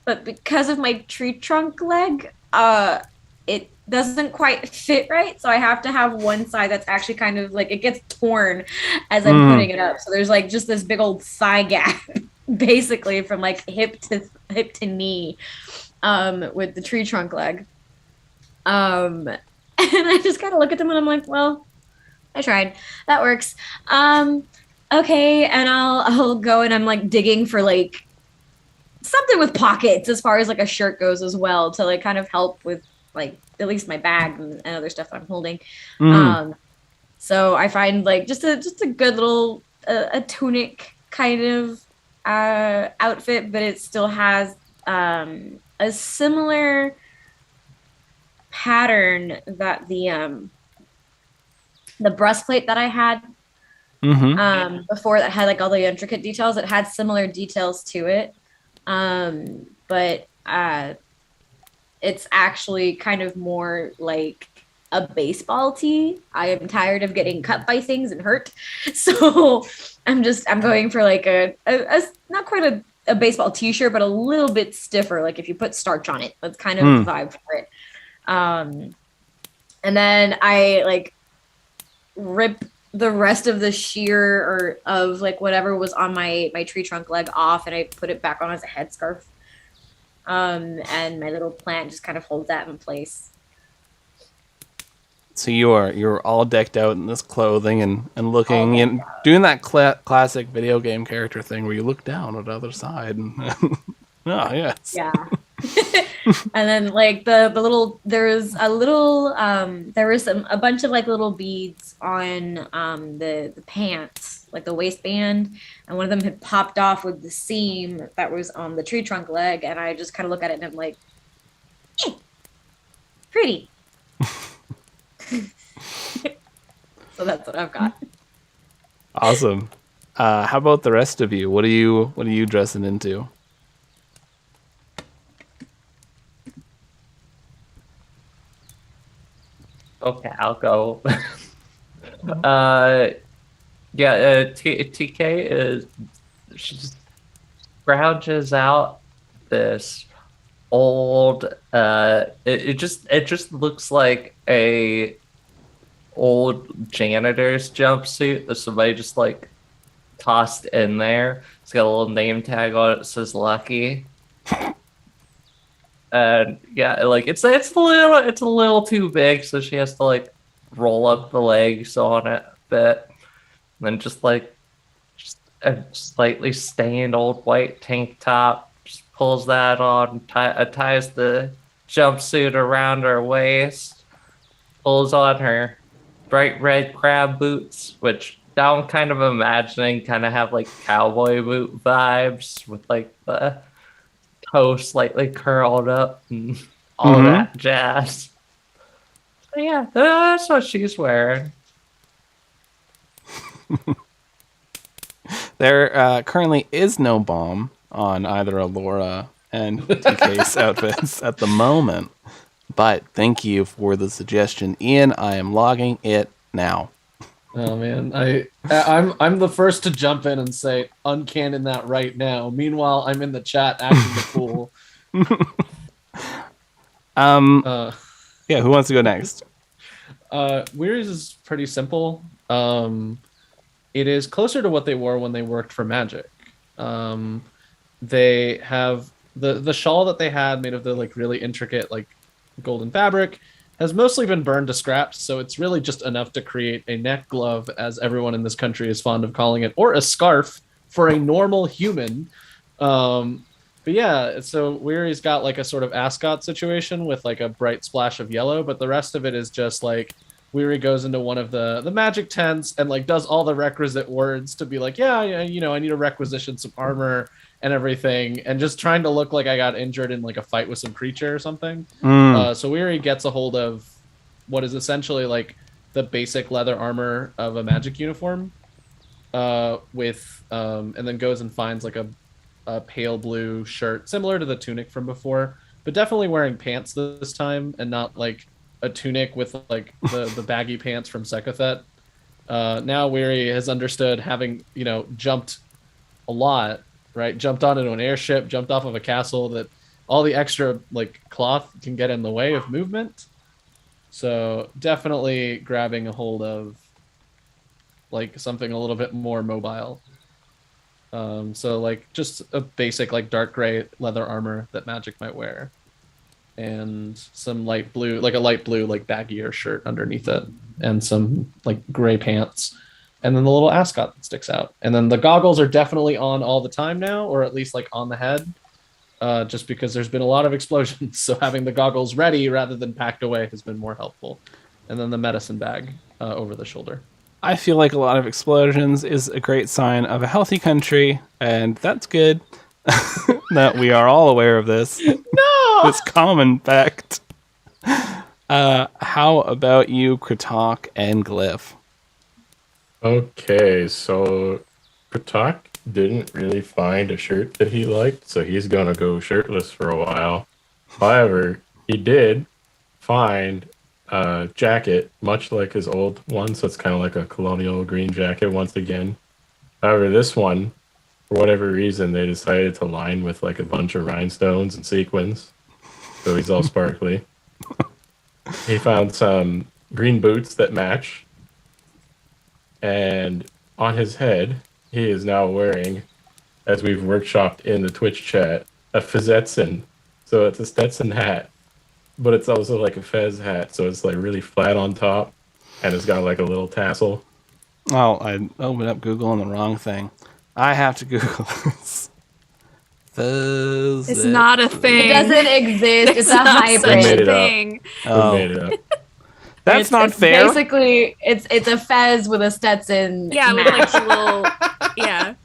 but because of my tree trunk leg, it doesn't quite fit right, so I have to have one side that's actually kind of it gets torn as I'm putting it up. So there's just this big old thigh gap basically from hip to knee with the tree trunk leg. And I just kind of look at them and I'm like, well, I tried. That works. Okay, and I'll go, and I'm digging for something with pockets as far as a shirt goes as well, to kind of help with at least my bag and other stuff that I'm holding. So I find just a good little a tunic kind of outfit, but it still has a similar pattern that the breastplate that I had before, that had all the intricate details. It had similar details to it, but it's actually kind of more like a baseball tee. I am tired of getting cut by things and hurt, so I'm going for a not quite a baseball t-shirt, but a little bit stiffer. If you put starch on it, that's kind of the vibe for it. And then I rip the rest of the shear or of whatever was on my tree trunk leg off, and I put it back on as a headscarf. And my little plant just kind of holds that in place. So you're all decked out in this clothing and looking and doing that classic video game character thing where you look down at the other side. And yes. Yeah. And then the little, there was a bunch of little beads on the pants, the waistband, and one of them had popped off with the seam that was on the tree trunk leg, and I just kind of look at it and I'm like, pretty. So that's what I've got. Awesome. How about the rest of you? What are you dressing into? Okay, I'll go. TK is, she just scrouges out this old. It just looks like a old janitor's jumpsuit that somebody just tossed in there. It's got a little name tag on it that says Lucky. And it's a little too big, so she has to roll up the legs on it a bit. And then just a slightly stained old white tank top, just pulls that on, ties the jumpsuit around her waist, pulls on her bright red crab boots, which now I'm kind of imagining kind of have cowboy boot vibes with the toe slightly curled up and all of that jazz. Yeah, that's what she's wearing. There currently is no bomb on either Alora and TK's outfits at the moment. But thank you for the suggestion, Ian. I am logging it now. Oh man, I'm the first to jump in and say uncanon that right now. Meanwhile, I'm in the chat acting the fool. Yeah, who wants to go next? Weir's is pretty simple. It is closer to what they wore when they worked for Magic. They have the shawl that they had made of the like really intricate like golden fabric has mostly been burned to scraps, so it's really just enough to create a neck glove, as everyone in this country is fond of calling it, or a scarf for a normal human. But yeah, so Weary's got like a sort of ascot situation with like a bright splash of yellow, but the rest of it is just like Weary goes into one of the magic tents and like does all the requisite words to be like, yeah, you know, I need to requisition some armor and everything, and just trying to look like I got injured in like a fight with some creature or something. So Weary gets a hold of what is essentially like the basic leather armor of a magic uniform, and then goes and finds like a pale blue shirt similar to the tunic from before, but definitely wearing pants this time and not like a tunic with like the baggy pants from Sekothet. Now Weary has understood, having, you know, jumped a lot, right? Jumped onto an airship, jumped off of a castle, that all the extra like cloth can get in the way of movement. So definitely grabbing a hold of like something a little bit more mobile. So like just a basic like dark gray leather armor that Magic might wear, and some light blue, like a light blue like baggier shirt underneath it, and some like gray pants, and then the little ascot that sticks out. And then the goggles are definitely on all the time now, or at least like on the head, just because there's been a lot of explosions. So having the goggles ready rather than packed away has been more helpful. And then the medicine bag over the shoulder. I feel like a lot of explosions is a great sign of a healthy country, and that's good that we are all aware of this. No! This common fact. How about you, Kratok and Glyph? Okay, so Kratok didn't really find a shirt that he liked, so he's gonna go shirtless for a while. However, he did find a jacket, much like his old one, so it's kind of like a colonial green jacket once again. However, this one, for whatever reason, they decided to line with like a bunch of rhinestones and sequins, so he's all sparkly. He found some green boots that match, and on his head, he is now wearing, as we've workshopped in the Twitch chat, a Fezzetson. So it's a Stetson hat, but it's also like a Fez hat, so it's like really flat on top, and it's got like a little tassel. Oh, I opened up Google on the wrong thing. I have to Google this. It's not a thing. It doesn't exist. It's a not hybrid. such Made a it up. thing. Oh. We made it up. That's It's not fair. Basically, it's a Fez with a Stetson. Yeah, with like the little, yeah,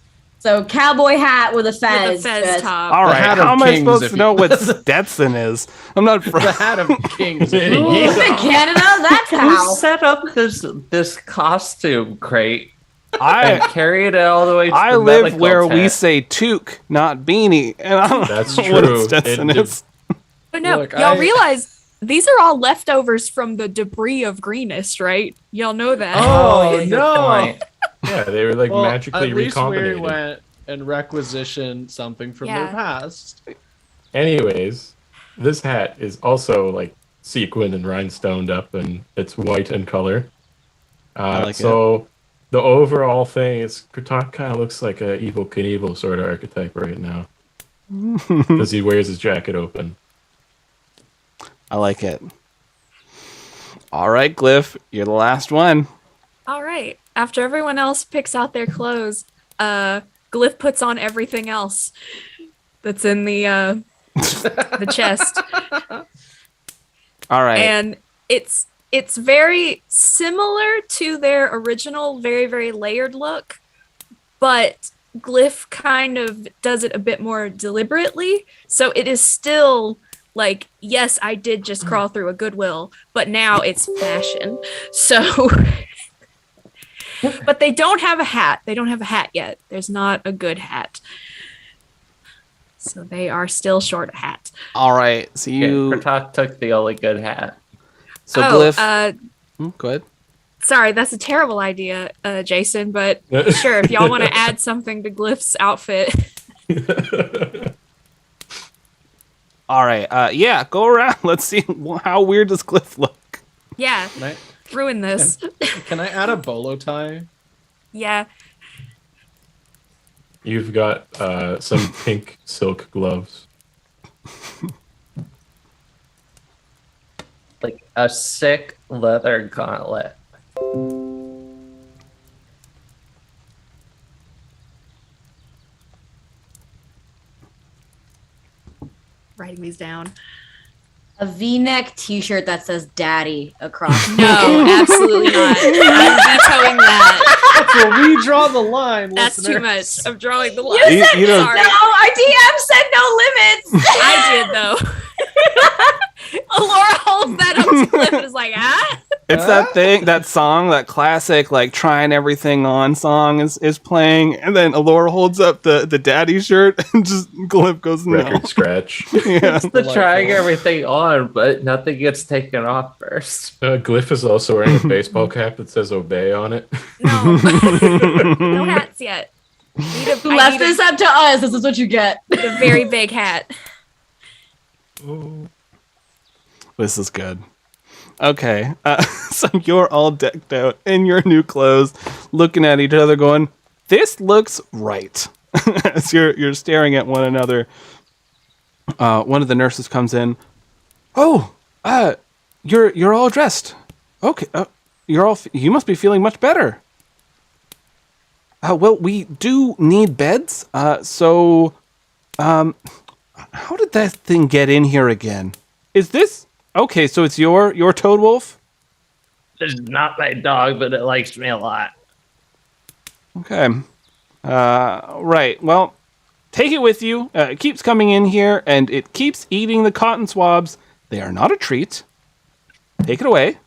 So cowboy hat with a Fez. with the Fez vest. top. All right, hat of how am I kings, supposed if to you- know what Stetson is? I'm not The from. hat of kings. Ooh, in Canada, that's Who how. set up this costume crate and I carried it all the way to I the live medical where we tent? say toque, not beanie, and I don't That's know what a true. Stetson It is. But no, Look, y'all I- realize these are all leftovers from the debris of Greenest, right? Y'all know that. Oh, good no. point. Yeah, they were like Well, magically at least we recombinated. went and requisitioned something from Yeah. their past. Anyways, this hat is also like sequined and rhinestoned up, and it's white in color. I like so the overall thing is Kratok kind of looks like a Evil Knievel sort of archetype right now, because he wears his jacket open. I like it. All right, Glyph, you're the last one. All right. After everyone else picks out their clothes, Glyph puts on everything else that's in the chest. All right. And it's very similar to their original very, very layered look, but Glyph kind of does it a bit more deliberately. So it is still Like, yes, I did just crawl through a Goodwill, but now it's fashion. So, but they don't have a hat. They don't have a hat yet. There's not a good hat. So they are still short a hat. All right. So you. Pratak took the only good hat. So Glyph. Go ahead. Sorry, that's a terrible idea, Jason, but sure, if y'all want to add something to Glyph's outfit. All right. Yeah, go around. Let's see how weird does Glyph look. Yeah, ruin this. Can I add a bolo tie? Yeah. You've got some pink silk gloves. Like a sick leather gauntlet. Writing these down. A V-neck T-shirt that says "Daddy" across. No, absolutely not. I'm vetoing that. That's where we draw the line. That's too listeners. much. I'm drawing the line. You don't- Sorry. No, our DM said no limits. I did though. Laura holds that up to Cliff and is like, ah. It's that thing, that song, that classic, like, trying everything on song is playing, and then Alora holds up the daddy shirt, and just Glyph goes, no. Record scratch. Yeah. It's the trying everything on, but nothing gets taken off first. Glyph is also wearing a baseball cap that says "Obey" on it. No. No hats yet. I Left need this up to us. This is what you get. a very big hat. This is good. Okay, so you're all decked out in your new clothes, looking at each other going, this looks right. As you're staring at one another, one of the nurses comes in. Oh, you're all dressed. Okay, you must be feeling much better. Well, we do need beds. So, how did that thing get in here again? Is this okay? So it's your toad wolf? It's not my dog, but it likes me a lot. Okay. Right. Well, take it with you. It keeps coming in here, and it keeps eating the cotton swabs. They are not a treat. Take it away.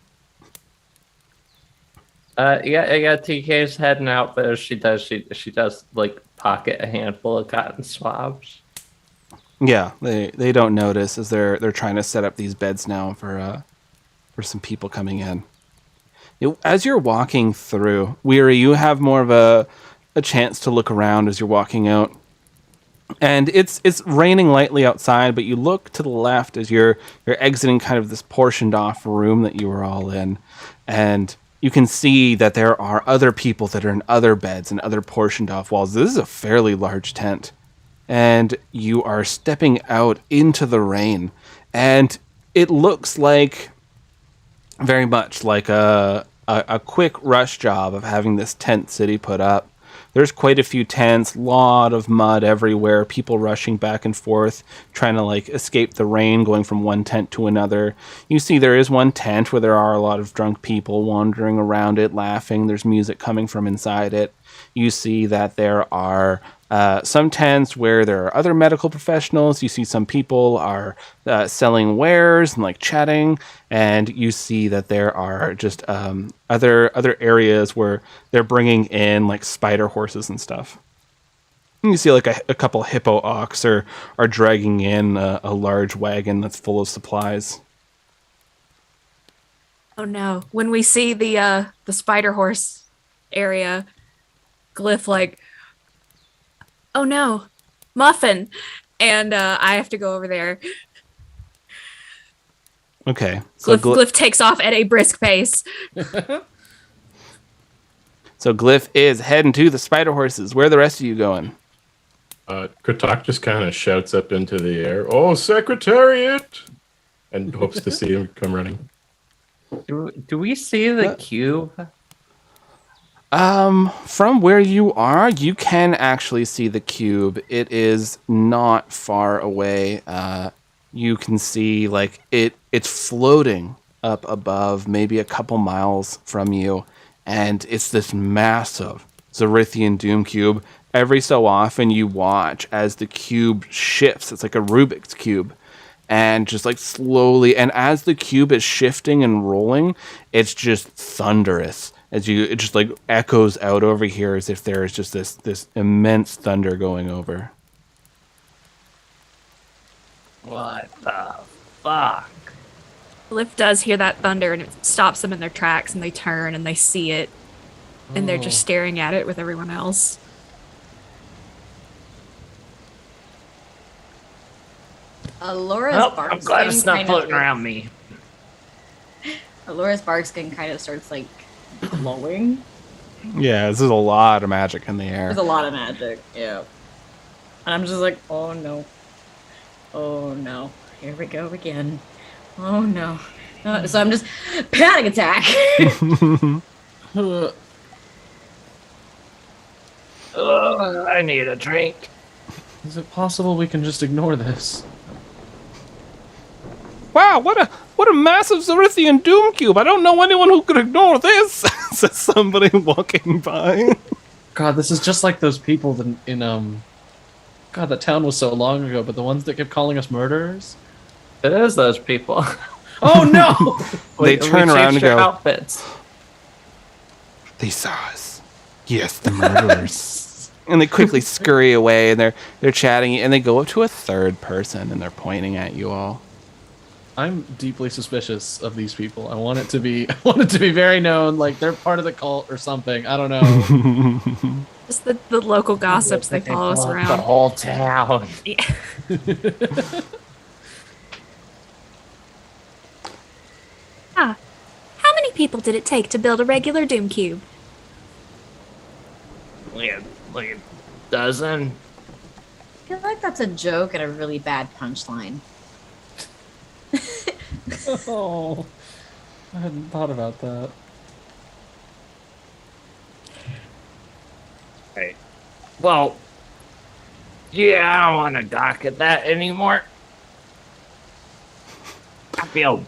Yeah. TK's heading out, but she does like pocket a handful of cotton swabs. Yeah, they don't notice as they're trying to set up these beds now for some people coming in. As you're walking through, Weary, you have more of a chance to look around as you're walking out. And it's raining lightly outside, but you look to the left as you're exiting kind of this portioned off room that you were all in. And you can see that there are other people that are in other beds and other portioned off walls. This is a fairly large tent. And you are stepping out into the rain. And it looks like very much like a quick rush job of having this tent city put up. There's quite a few tents, lot of mud everywhere, people rushing back and forth, trying to like escape the rain, going from one tent to another. You see there is one tent where there are a lot of drunk people wandering around it, laughing. There's music coming from inside it. You see that there are some tents where there are other medical professionals. You see some people are selling wares and like chatting, and you see that there are just other areas where they're bringing in like spider horses and stuff. And you see like a couple hippo ox are dragging in a large wagon that's full of supplies. Oh no! When we see the spider horse area, Glyph like, oh no, Muffin, and I have to go over there. Okay, so Glyph takes off at a brisk pace. So Glyph is heading to the spider horses. Where are the rest of you going? Kratok just kind of shouts up into the air, "Oh, Secretariat!" and hopes to see him come running. Do we see the cube? From where you are, you can actually see the cube. It is not far away. You can see like it's floating up above, maybe a couple miles from you, and it's this massive Zerithian Doom cube. Every so often you watch as the cube shifts. It's like a Rubik's cube, and just like slowly, and as the cube is shifting and rolling, it's just thunderous it just like echoes out over here as if there is just this immense thunder going over. What the fuck? Glyph does hear that thunder and it stops them in their tracks and they turn and they see it and they're just staring at it with everyone else. Laura's Well, bark I'm glad it's skin not kind floating of around me. Laura's bark skin kind of starts like glowing. Yeah, this is a lot of magic in the air. There's a lot of magic, yeah. And I'm just like, oh no. Oh no. Here we go again. Oh no. So I'm just panic attack. I need a drink. Is it possible we can just ignore this? Wow, what a massive Zerithian Doom Cube. I don't know anyone who could ignore this, says somebody walking by. God, this is just like those people in God, that town was so long ago, but the ones that kept calling us murderers? It is those people. Oh no! They turn around and changed our go, outfits. they saw us. Yes, the murderers. And they quickly scurry away, and they're chatting, and they go up to a third person, and they're pointing at you all. I'm deeply suspicious of these people. I want it to be very known, like they're part of the cult or something. I don't know. Just the local gossips, they follow us The around. whole town. Yeah. How many people did it take to build a regular Doom Cube? Like a dozen. I feel like that's a joke and a really bad punchline. Oh, I hadn't thought about that. Right. Well, yeah, I don't want to dock at that anymore. I feel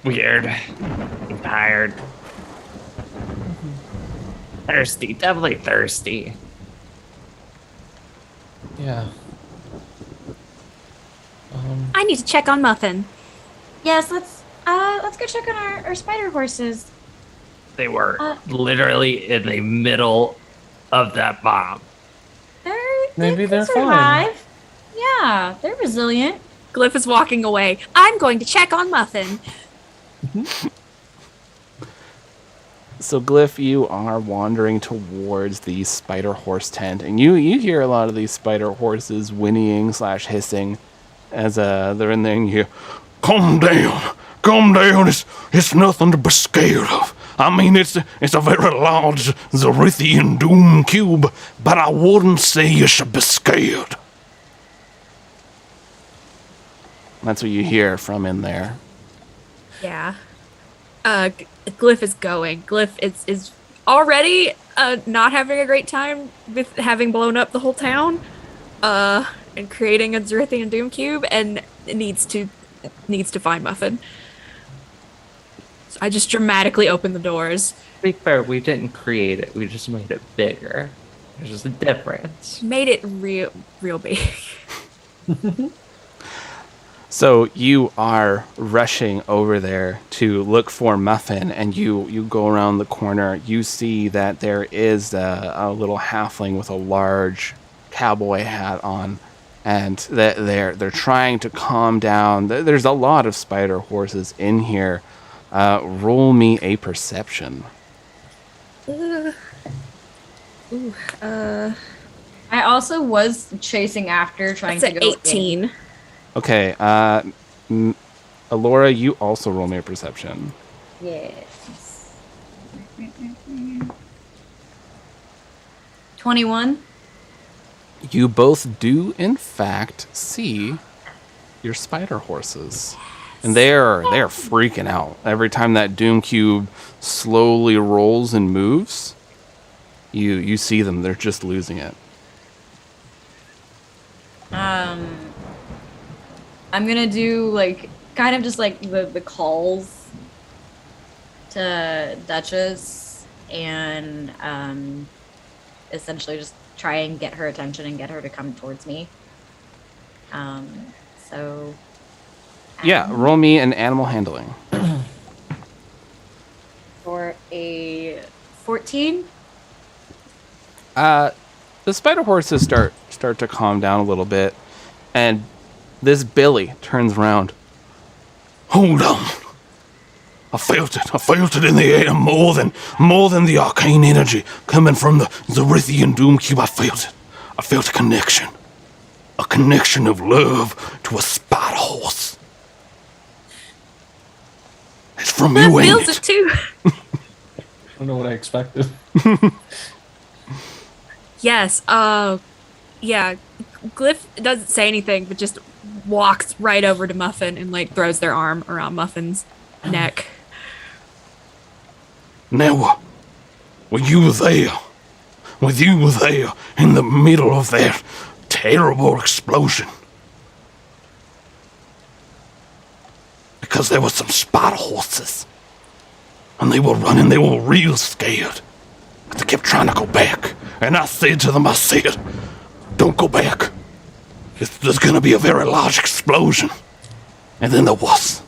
weird. I'm tired. Thirsty, definitely thirsty. Yeah. I need to check on Muffin. Yes, let's go check on our spider horses. They were literally in the middle of that bomb. Maybe They they're can fine. survive. Yeah, they're resilient. Glyph is walking away. I'm going to check on Muffin. So Glyph, you are wandering towards the spider horse tent, and you hear a lot of these spider horses whinnying / hissing as they're in there, and you hear, Calm down. It's nothing to be scared of. I mean, it's a very large Zerithian Doom Cube, but I wouldn't say you should be scared. that's what you hear from in there. Yeah. Glyph is going. Glyph is already not having a great time with having blown up the whole town and creating a Zerithian Doom Cube, and needs to find Muffin. So I just dramatically open the doors. To be fair, we didn't create it. We just made it bigger. There's just a difference. Made it real big. So you are rushing over there to look for Muffin, and you go around the corner. You see that there is a little halfling with a large cowboy hat on, and that they're trying to calm down. There's a lot of spider horses in here. Roll me a perception. I also was chasing after, trying That's to an go 18. in. Okay, Alora, you also roll me a perception. Yes. 21. You both do, in fact, see your spider horses. And they're freaking out. Every time that Doom Cube slowly rolls and moves, you see them. They're just losing it. I'm gonna do like kind of just like the calls to Duchess and essentially just try and get her attention and get her to come towards me. So Yeah, roll me an animal handling. For a 14. The spider horses start to calm down a little bit, and this Billy turns around. Hold on. I felt it. I felt it in the air more than the arcane energy coming from the Zerithian Doom Cube. I felt it. I felt a connection. A connection of love to a spider horse. It's from Glyph you, ain't feels it? it too. I don't know what I expected. Yes. Yeah. Glyph doesn't say anything, but just walks right over to Muffin and like throws their arm around Muffin's neck. Now, were you there? With you there in the middle of that terrible explosion? Because there were some spider horses. And they were running, they were real scared. But they kept trying to go back. And I said to them, I said, don't go back. There's gonna be a very large explosion. And then there was.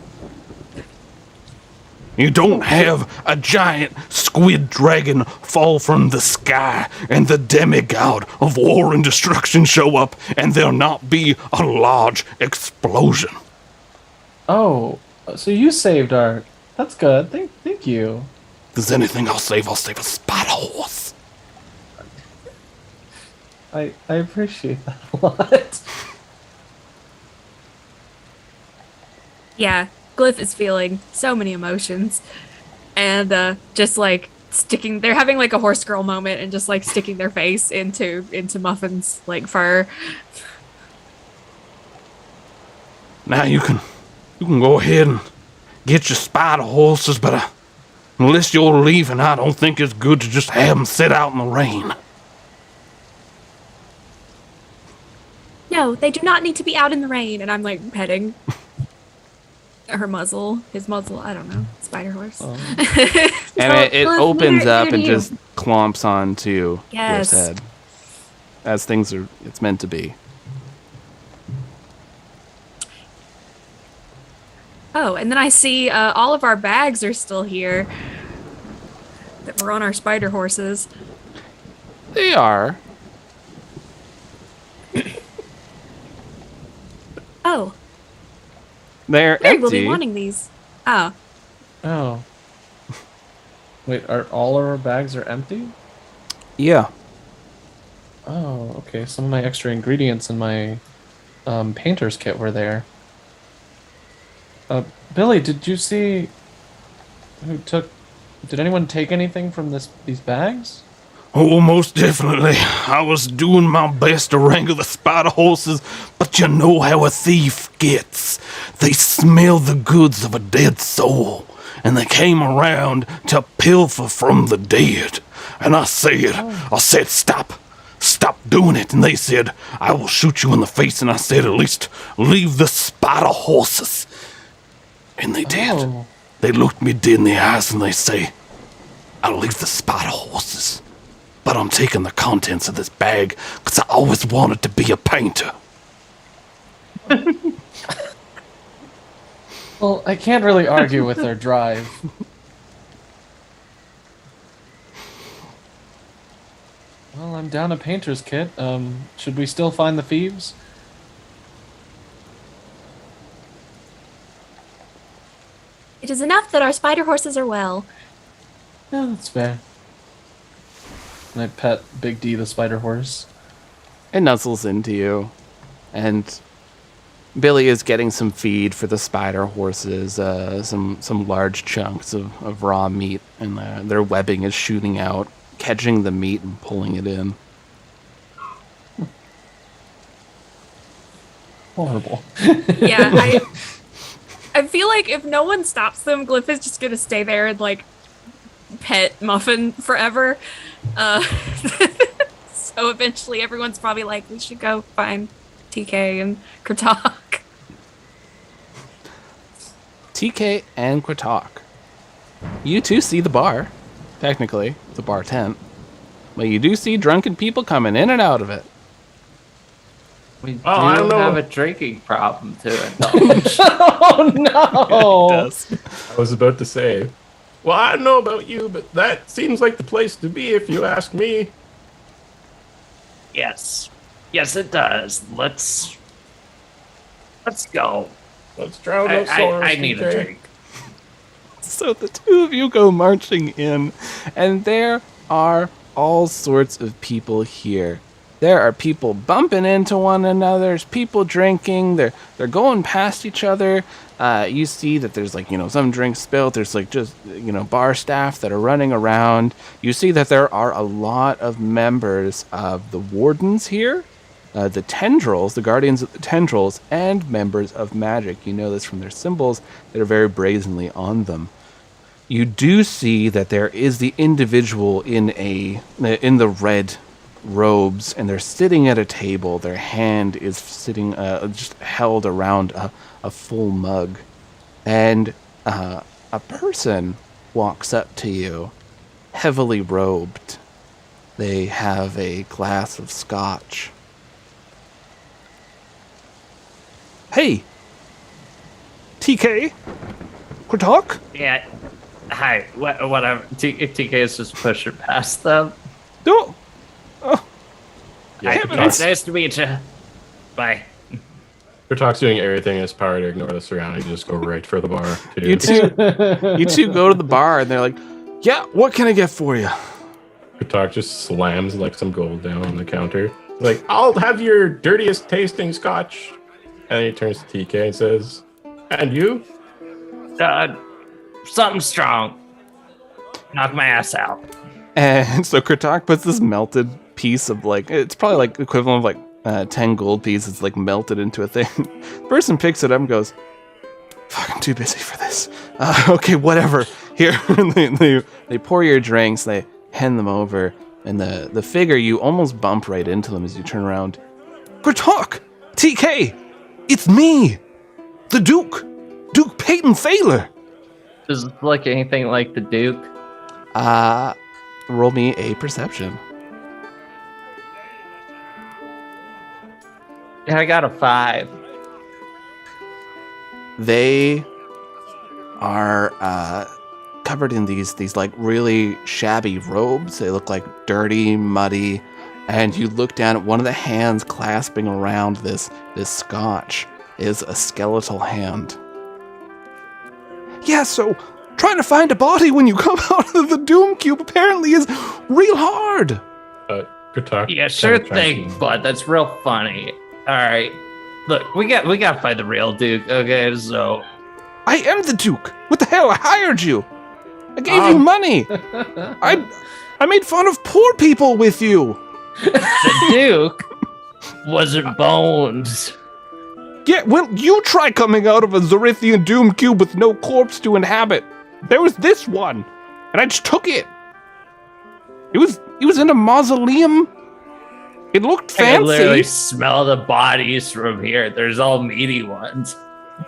You don't have a giant squid dragon fall from the sky and the demigod of war and destruction show up and there not be a large explosion. Oh, so you saved Art. That's good. Thank you. If there's anything I'll save a spider horse. I appreciate that a lot. Yeah. Glyph is feeling so many emotions. And just like they're having like a horse girl moment and just like sticking their face into Muffin's like fur. Now you can go ahead and get your spider horses, but unless you're leaving, I don't think it's good to just have them sit out in the rain. No, they do not need to be out in the rain. And I'm like petting his muzzle, I don't know, spider horse. Oh. And it opens up and you. just clomps onto Yes. Glyph's head. As it's meant to be. Oh, and then I see all of our bags are still here. That were on our spider horses. They are. Oh, They're Mary will be empty. wanting these. Oh, Oh. Wait, are all of our bags are empty? Yeah. Oh, okay. Some of my extra ingredients in my painter's kit were there. Billy, did you see did anyone take anything from these bags? Oh, most definitely. I was doing my best to wrangle the spider horses, but you know how a thief gets. They smell the goods of a dead soul, and they came around to pilfer from the dead. And I said, stop doing it. And they said, I will shoot you in the face. And I said, at least leave the spider horses. And they did. Oh. They looked me dead in the eyes and they say, I'll leave the spider horses. But I'm taking the contents of this bag because I always wanted to be a painter. Well, I can't really argue with their drive. Well, I'm down a painter's kit. Should we still find the thieves? it is enough that our spider horses are well. Yeah, that's fair. And I pet Big D, the spider horse. It nuzzles into you. And Billy is getting some feed for the spider horses, some large chunks of raw meat, and their webbing is shooting out, catching the meat and pulling it in. Horrible. Yeah, I feel like if no one stops them, Glyph is just gonna stay there and like pet Muffin forever. So eventually everyone's probably like, we should go find TK and Kratok. TK and Kratok. You two see the bar. Technically, it's a bar tent. But you do see drunken people coming in and out of it. We do I don't know. have a drinking problem to indulge. Oh no! Does. I was about to say, well, I don't know about you, but that seems like the place to be if you ask me. Yes, it does. Let's go. Let's drown those sorrows. I need a drink. So the two of you go marching in, and there are all sorts of people here. There are people bumping into one another. There's people drinking. They're going past each other. You see that there's some drinks spilled. There's just bar staff that are running around. You see that there are a lot of members of the wardens here, the tendrils, the guardians of the tendrils, and members of magic. You know this from their symbols that are very brazenly on them. You do see that there is the individual in the red robes, and they're sitting at a table. Their hand is sitting just held around a full mug, and a person walks up to you, heavily robed. They have a glass of scotch. Hey, TK, Kratok? Yeah. Hi. Whatever. TK is just pushing past them. No. Yeah, It's nice to meet you. Bye. Kurtak's doing everything in his power to ignore the surroundings, just go right for the bar. Too. You two go to the bar, and they're like, "Yeah, what can I get for you?" Kurtak just slams some gold down on the counter. Like, I'll have your dirtiest tasting scotch. And then he turns to TK and says, "And you?" Something strong. Knock my ass out. And so Kratok puts this melted piece of it's probably equivalent of 10 gold pieces melted into a thing. The person picks it up and goes, "Fuck, I'm too busy for this. Okay, whatever. Here." they pour your drinks, they hand them over, and the figure, you almost bump right into them as you turn around. "Kratok! TK! It's me! The Duke! Duke Peyton Thaler!" Does it look anything like the Duke? Roll me a perception. Yeah, I got a 5. They are covered in these really shabby robes. They look dirty, muddy, and you look down at one of the hands clasping around this scotch is a skeletal hand. "Yeah, so trying to find a body when you come out of the Doom Cube apparently is real hard." Kurtak. Yeah, sure thing, bud. That's real funny. All right, look, we got to find the real Duke. Okay, so "I am the Duke. What the hell? I hired you. I gave you money. I made fun of poor people with you." the Duke wasn't Bones. "Yeah, well, you try coming out of a Zorithian Doom Cube with no corpse to inhabit. There was this one, and I just took it. It was in a mausoleum. It looked I can literally fancy." smell the bodies from here. There's all meaty ones.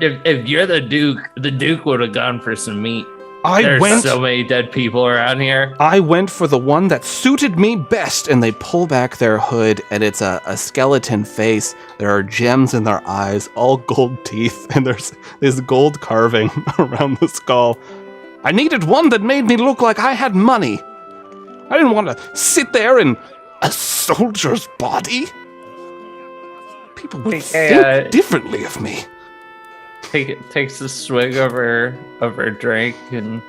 If you're the Duke would have gone for some meat. There's so many dead people around here. I went for the one that suited me best, and they pull back their hood, and it's a skeleton face. There are gems in their eyes, all gold teeth, and there's this gold carving around the skull. I needed one that made me look like I had money. I didn't want to sit there in a soldier's body. People would think differently of me. Takes a swig of her drink and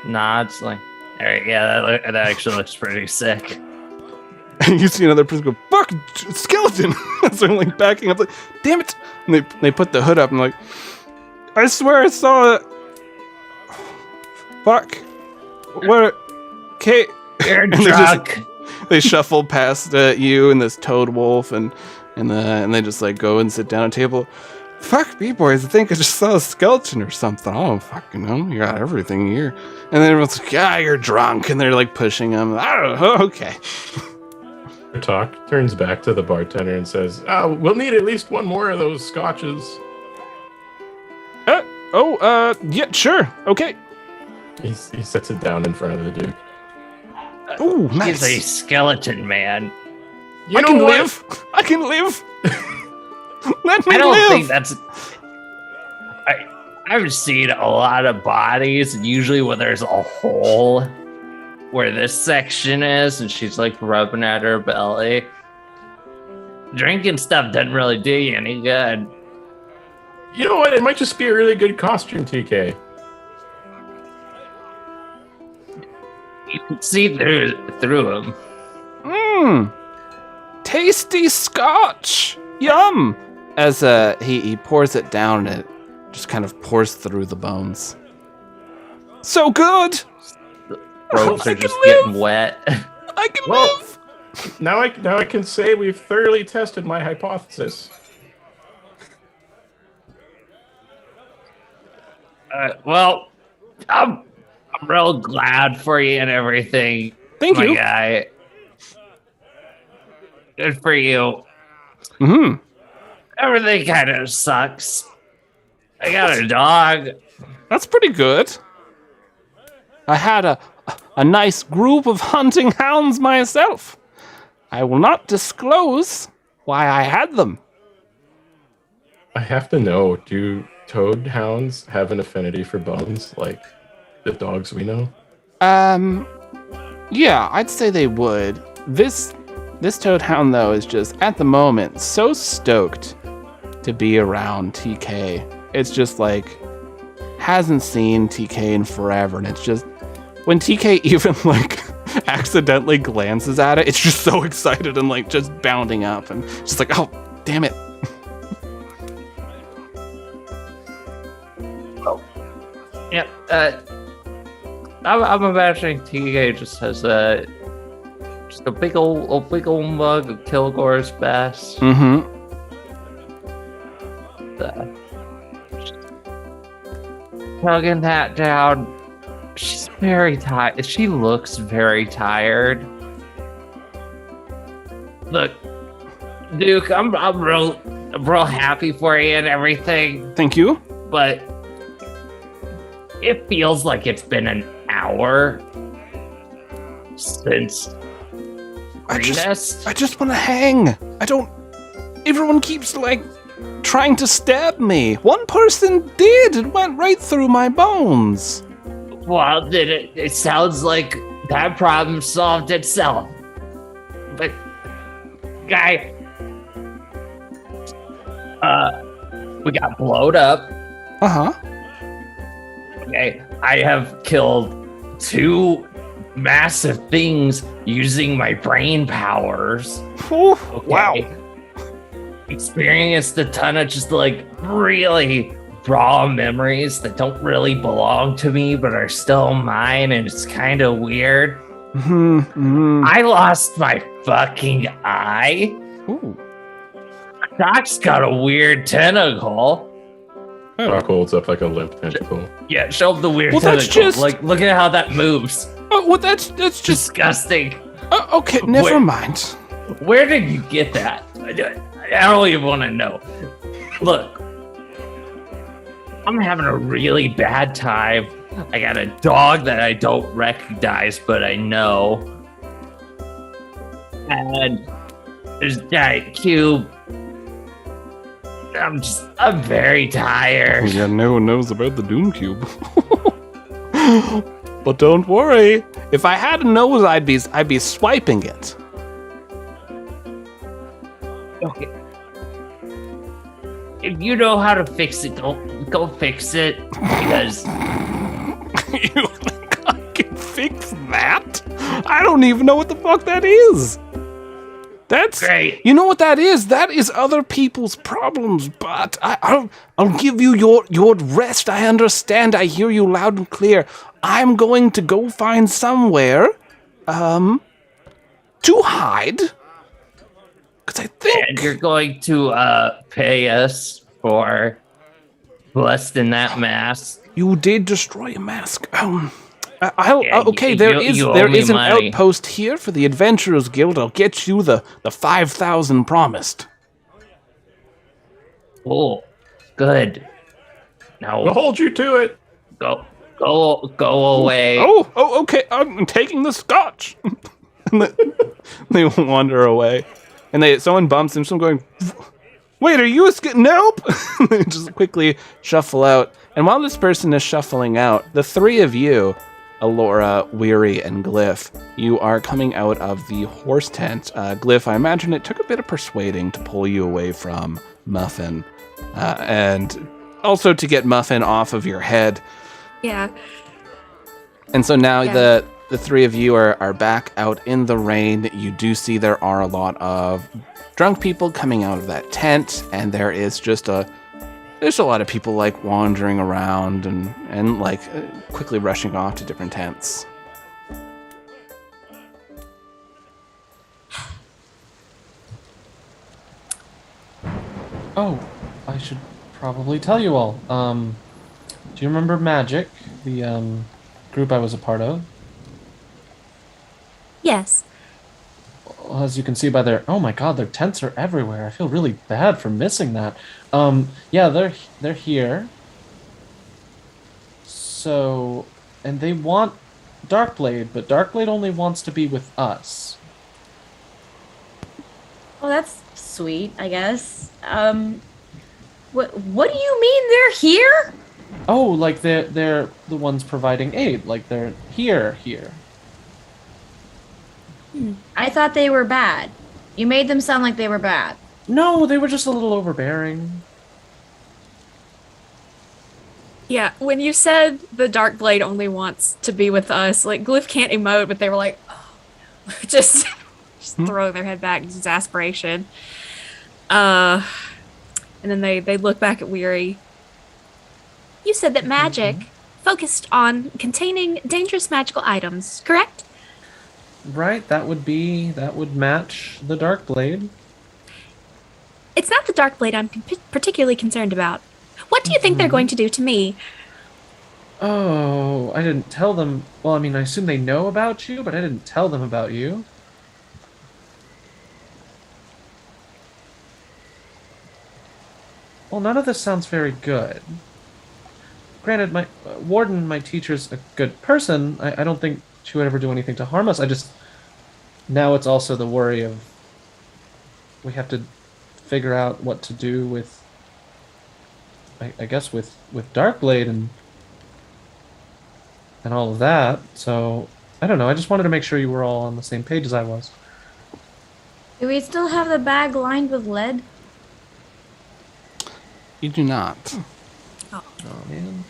nods all right, yeah, that actually looks pretty sick. And you see another person go, "Fuck, skeleton!" So they're backing up, "Damn it!" And they put the hood up and "I swear I saw it. Fuck. What? Okay." You're drunk. They shuffle past you and this toad wolf, and they just go and sit down at a table. "Fuck me, boys. I think I just saw a skeleton or something. I don't fucking know. You got everything here." And then everyone's like, "Yeah, you're drunk." And they're pushing him. "I don't know. Okay." Kurtak turns back to the bartender and says, "We'll need at least one more of those scotches." Yeah, sure. Okay. He sets it down in front of the Duke. Oh, nice. He's a skeleton man. I can live. Let me I don't live. think that's. I've seen a lot of bodies, and usually when there's a hole where this section is, and she's like rubbing at her belly, drinking stuff doesn't really do you any good. You know what? It might just be a really good costume, TK. You can see through him. Mmm. Tasty scotch. Yum. As he pours it down and it just kind of pours through the bones. So good. Ropes I are can just live. getting wet. I can Well- live. Now I can say we've thoroughly tested my hypothesis. Well, I'm real glad for you and everything. Thank my you. guy. Good for you. Mm-hmm. Everything kind of sucks. I got a dog. That's pretty good. I had a nice group of hunting hounds myself. I will not disclose why I had them. I have to know, do toad hounds have an affinity for bones like the dogs we know? Yeah, I'd say they would. This toad hound though is just at the moment so stoked to be around TK. It's just like hasn't seen TK in forever, and it's just when TK even like accidentally glances at it, it's just so excited and like just bounding up and just like, oh damn it. Yep. I'm imagining TK just has a big old mug of Kilgore's best. Mm-hmm. Tugging that down. She's very tired. She looks very tired. Look, Duke, I'm real happy for you and everything, Thank you. but it feels like it's been an hour since I Randos. just want to hang. Everyone keeps like trying to stab me. One person did. It went right through my bones. Well, then it sounds like that problem solved itself. But, guy, we got blowed up. Uh-huh. Okay, I have killed 2 massive things using my brain powers. Whew. Okay. Wow. Experienced a ton of just like really raw memories that don't really belong to me but are still mine, and it's kind of weird. Mm-hmm. I lost my fucking eye. Ooh. Doc's got a weird tentacle. Doc holds up like a limp tentacle. Yeah, show him the weird Well, that's tentacle. just- Like, look at how that moves. Oh, well, that's just. Disgusting. Okay, never Wait. mind. Where did you get that? I don't even want to know. Look, I'm having a really bad time. I got a dog that I don't recognize, but I know. And there's a giant cube. I'm very tired. Yeah, no one knows about the Doom Cube. But don't worry. If I had a nose, I'd be swiping it. Okay. If you know how to fix it, go fix it. Because You think I can fix that? I don't even know what the fuck that is. That's great. You know what that is? That is other people's problems. But I'll give you your rest. I understand. I hear you loud and clear. I'm going to go find somewhere, to hide. Because I think And you're going to pay us for busting that mask. you did destroy a mask. Yeah, Okay, you there owe me is an money. outpost here for the Adventurers Guild. I'll get you the 5,000 promised. Oh, good. Now We'll hold you to it. go away. Oh, okay. I'm taking the scotch. And they wander away, and someone bumps him. Someone going, Wait, are you nope! They just quickly shuffle out. And while this person is shuffling out, the three of you, Alora, Weary, and Glyph, you are coming out of the horse tent. Glyph, I imagine it took a bit of persuading to pull you away from Muffin. And also to get Muffin off of your head. Yeah. And so now the three of you are back out in the rain. You do see there are a lot of drunk people coming out of that tent, and there is just there's a lot of people like wandering around and like quickly rushing off to different tents. Oh, I should probably tell you all. Do you remember Magic, the group I was a part of? Yes. Well, as you can see by oh my god, their tents are everywhere. I feel really bad for missing that. Yeah, they're here. So, and they want Darkblade, but Darkblade only wants to be with us. Well, that's sweet, I guess. What do you mean they're here? Oh, like they're the ones providing aid, like they're here. I thought they were bad. You made them sound like they were bad. No, they were just a little overbearing. Yeah, when you said the Darkblade only wants to be with us, like Glyph can't emote, but they were like, oh, no. just throw their head back, exasperation. And then they look back at Weary. You said that magic focused on containing dangerous magical items, correct? Right, that would match the Darkblade. It's not the Darkblade I'm particularly concerned about. What do you think they're going to do to me? Oh, I didn't tell them. Well, I mean, I assume they know about you, but I didn't tell them about you. Well, none of this sounds very good. Granted, my Warden, my teacher's a good person. I don't think she would ever do anything to harm us. Now it's also the worry of we have to figure out what to do with, I guess, with Darkblade and all of that. So, I don't know. I just wanted to make sure you were all on the same page as I was. Do we still have the bag lined with lead? You do not. Oh, man.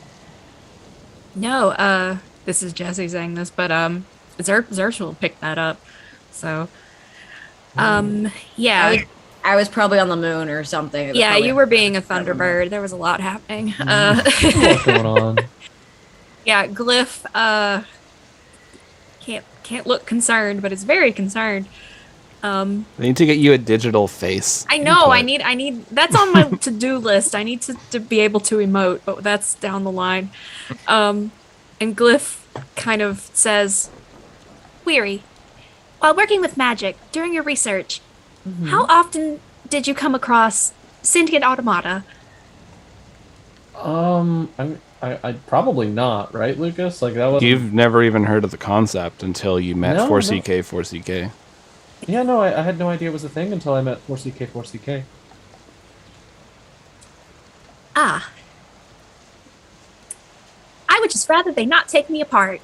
No, this is Jesse saying this, but Zersh will pick that up. So, yeah. I was probably on the moon or something. Yeah, you were being a Thunderbird. There was a lot happening. What's going on? Yeah, Glyph can't look concerned, but is very concerned. They need to get you a digital face. I know. I need. That's on my to-do list. I need to be able to emote, but that's down the line. And Glyph kind of says, "Weary, while working with magic during your research, how often did you come across sentient automata?" I'd probably not, right, Lucas? Like that was. You've never even heard of the concept until you met No, 4CK 4CK. Yeah, no, I had no idea it was a thing until I met 4CK 4CK. Ah. I would just rather they not take me apart.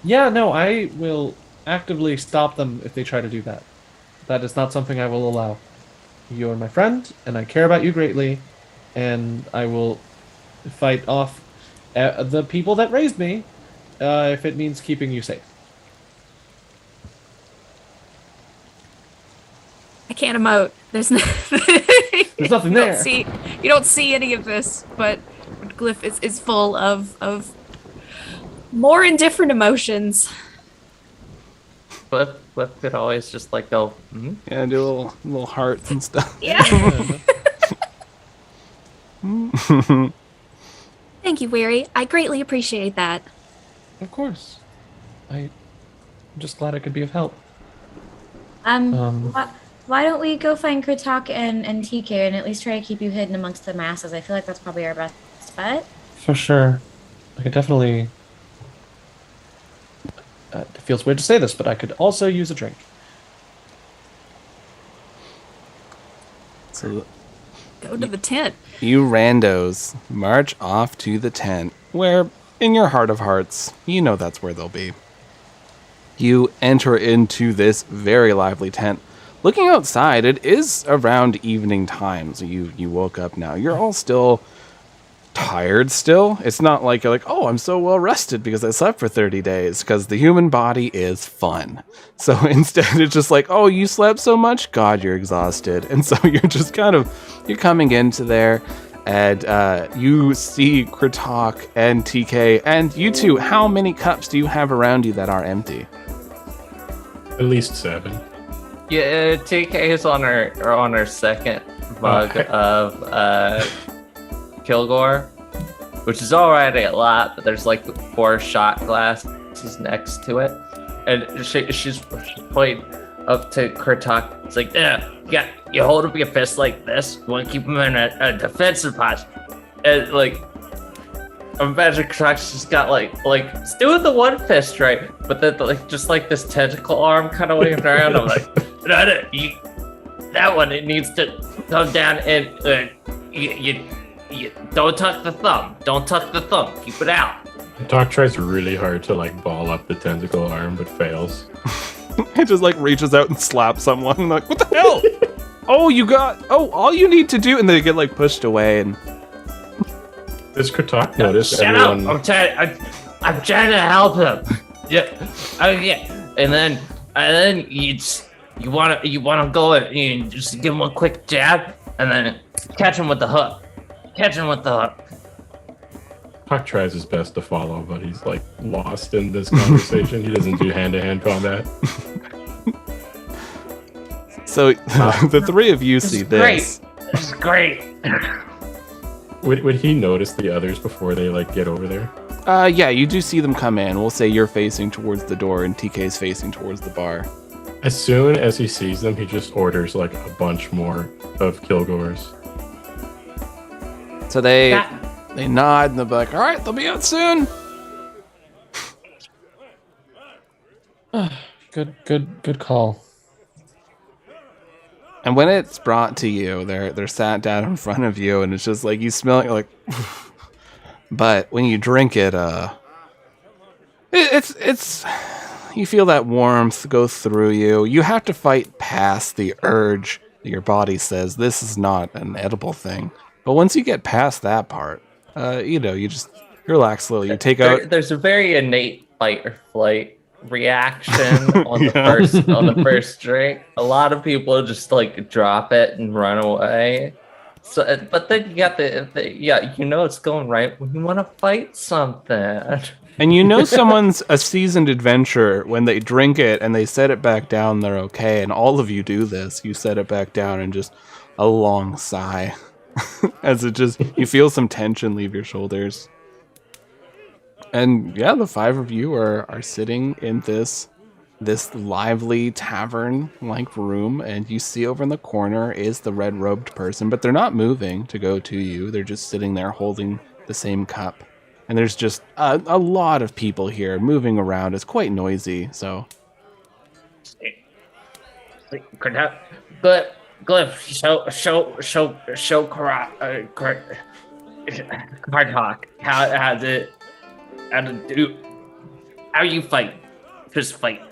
Yeah, no, I will actively stop them if they try to do that. That is not something I will allow. You are my friend, and I care about you greatly, and I will fight off the people that raised me if it means keeping you safe. I can't emote. There's nothing there. You don't see any of this, but Glyph is full of more and different emotions. But could always just like go, Yeah, do little hearts and stuff. Yeah. Thank you, Weary. I greatly appreciate that. Of course. I'm just glad I could be of help. Why don't we go find Kritak and TK and at least try to keep you hidden amongst the masses? I feel like that's probably our best bet. For sure. I could definitely... it feels weird to say this, but I could also use a drink. So Go to the tent. you randos march off to the tent, where, in your heart of hearts, you know that's where they'll be. You enter into this very lively tent. Looking outside, it is around evening time, so you woke up now. You're all still tired still. It's not like you're like, oh, I'm so well rested because I slept for 30 days, because the human body is fun. So instead it's just like, oh, you slept so much? God, you're exhausted. And so you're just you're coming into there, and you see Kritok and TK, and you two, how many cups do you have around you that are empty? At least 7. Yeah, TK is on her second mug of Kilgore, which is already a lot, but there's like 4 shot glasses next to it, and she's pointing up to Kritok. It's like, yeah, you hold up your fist like this. You want to keep him in a defensive posture, and like, imagine Kritok's just got like it's doing the one fist right, but then like just like this tentacle arm kind of waving around. I'm like, no, that one, it needs to come down, and you don't touch the thumb. Don't touch the thumb. Keep it out. Doc tries really hard to like ball up the tentacle arm, but fails. It just like reaches out and slaps someone. And like, what the hell? All you need to do, and they get like pushed away. And Does Kritok notice Shut everyone? up! I'm trying to help him. Yeah. And then you wanna go and you just give him a quick jab, and then catch him with the hook. Doc tries his best to follow, but he's like lost in this conversation. He doesn't do hand-to-hand combat. so the three of you see this. This is great. Would he notice the others before they like get over there? Yeah, you do see them come in. We'll say you're facing towards the door and TK's facing towards the bar. As soon as he sees them, he just orders like a bunch more of Kilgores. So they nod and they're like, all right, they'll be out soon. Good call. And when it's brought to you, they're sat down in front of you, and it's just like you smell it, you're like, but when you drink it, it's you feel that warmth go through you. You have to fight past the urge that your body says this is not an edible thing. But once you get past that part, you just relax slowly. You take out. There's a very innate fight or flight reaction on the first drink. A lot of people just like drop it and run away. So, but then you got it's going right when you want to fight something. And someone's a seasoned adventurer when they drink it and they set it back down, they're okay. And all of you do this. You set it back down and just a long sigh. As you feel some tension leave your shoulders. And yeah, the 5 of you are sitting in this lively tavern-like room, and you see over in the corner is the red-robed person, but they're not moving to go to you. They're just sitting there holding the same cup. And there's just a lot of people here moving around. It's quite noisy, so. But Glyph, show Kartok how you fight. Just fight.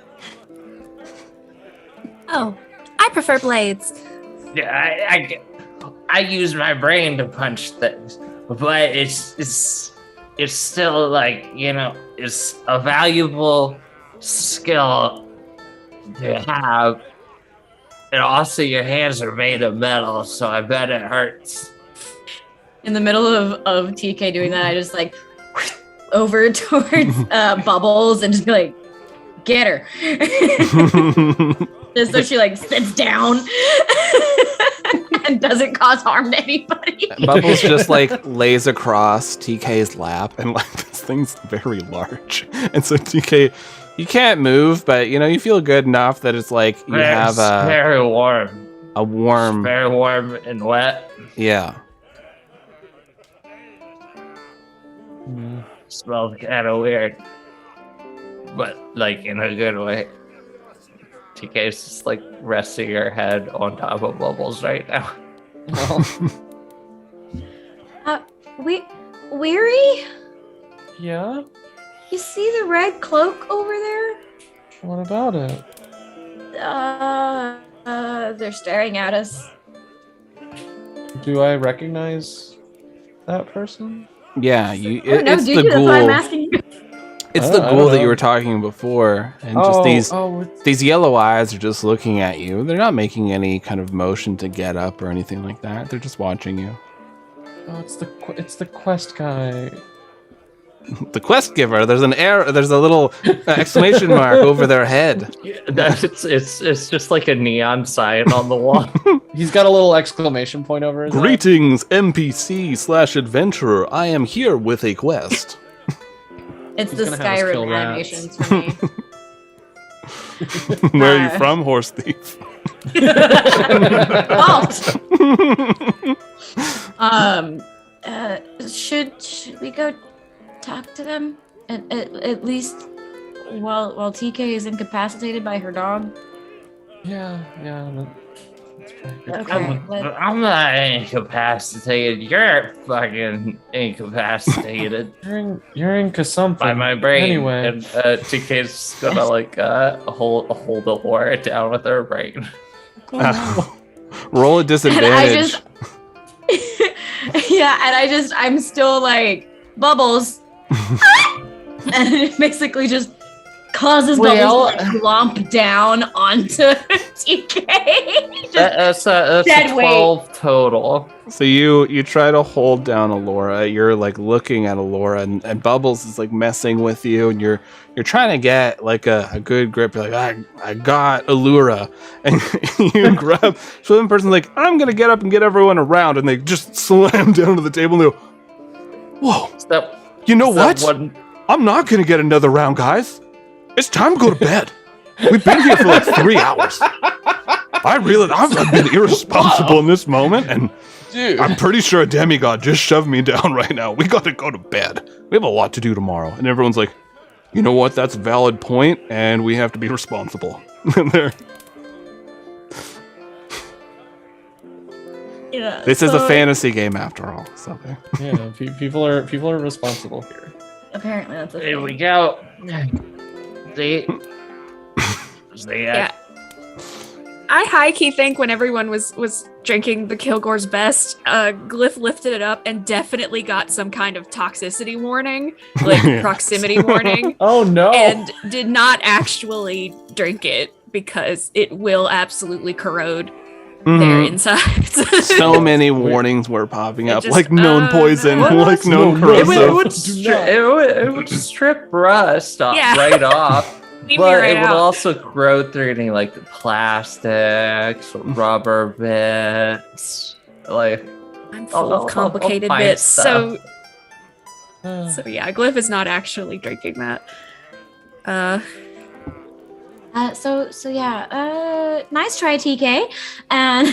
Oh, I prefer blades. Yeah, I use my brain to punch things, but it's still like, it's a valuable skill to have. And also your hands are made of metal, so I bet it hurts. In the middle of TK doing that, I just like over towards Bubbles and just be like, get her. Just so she like sits down and doesn't cause harm to anybody. Bubbles just like lays across TK's lap, and like this thing's very large. And so TK, you can't move, but you feel good enough that it's like you have very warm. It's very warm and wet. Yeah. Smells kind of weird, but like in a good way. TK is just like resting her head on top of Bubbles right now. Weary? Yeah? You see the red cloak over there? What about it? They're staring at us. Do I recognize that person? Yeah, No, it's do the you? That's why I'm ghoul. asking you. It's I the don't ghoul that you know. were talking before, and just these yellow eyes are just looking at you. They're not making any kind of motion to get up or anything like that. They're just watching you. Oh, it's the quest guy. The quest giver. There's There's a little exclamation mark over their head. It's just like a neon sign on the wall. He's got a little exclamation point over his head. Greetings, NPC/adventurer. I am here with a quest. It's He's the gonna have us kill Skyrim rats. animations for me. Where are you from, horse thief? Should we go talk to them at least while TK is incapacitated by her dog? Yeah. That's pretty good. Okay. I'm not incapacitated. You're fucking incapacitated You're in something. by my brain. Anyway. And TK's gonna like hold the Laura down with her brain. Roll a disadvantage. I'm still like, Bubbles. And it basically just causes Bubbles to glomp down onto TK. That's a dead 12 total. So you try to hold down Alora. You're like looking at Alora, and Bubbles is like messing with you, and you're trying to get like a good grip. You're like, I got Allura, and you grab. So one person's like, I'm gonna get up and get everyone around, and they just slam down to the table and go, whoa! You know what? I'm not gonna get another round, guys. It's time to go to bed. We've been here for like 3 hours. I've been irresponsible in this moment, and Dude. I'm pretty sure a demigod just shoved me down right now. We gotta go to bed. We have a lot to do tomorrow. And everyone's like, you know what? That's a valid point, and we have to be responsible. And this is a fantasy game after all. So Yeah, people are responsible here. Apparently that's a Here thing. we go. See? Yeah. I high-key think when everyone was drinking the Kilgore's best, Glyph lifted it up and definitely got some kind of toxicity warning, like proximity warning, Oh no! and did not actually drink it because it will absolutely corrode their insides. so many warnings were popping up, just- like known poison, no. like known No, corrosive. It would strip rust right off. Leave me But right it would out. also grow through any like plastics, rubber bits, like I'm full I'll of complicated find bits. stuff. So yeah, Glyph is not actually drinking that. Nice try, TK. And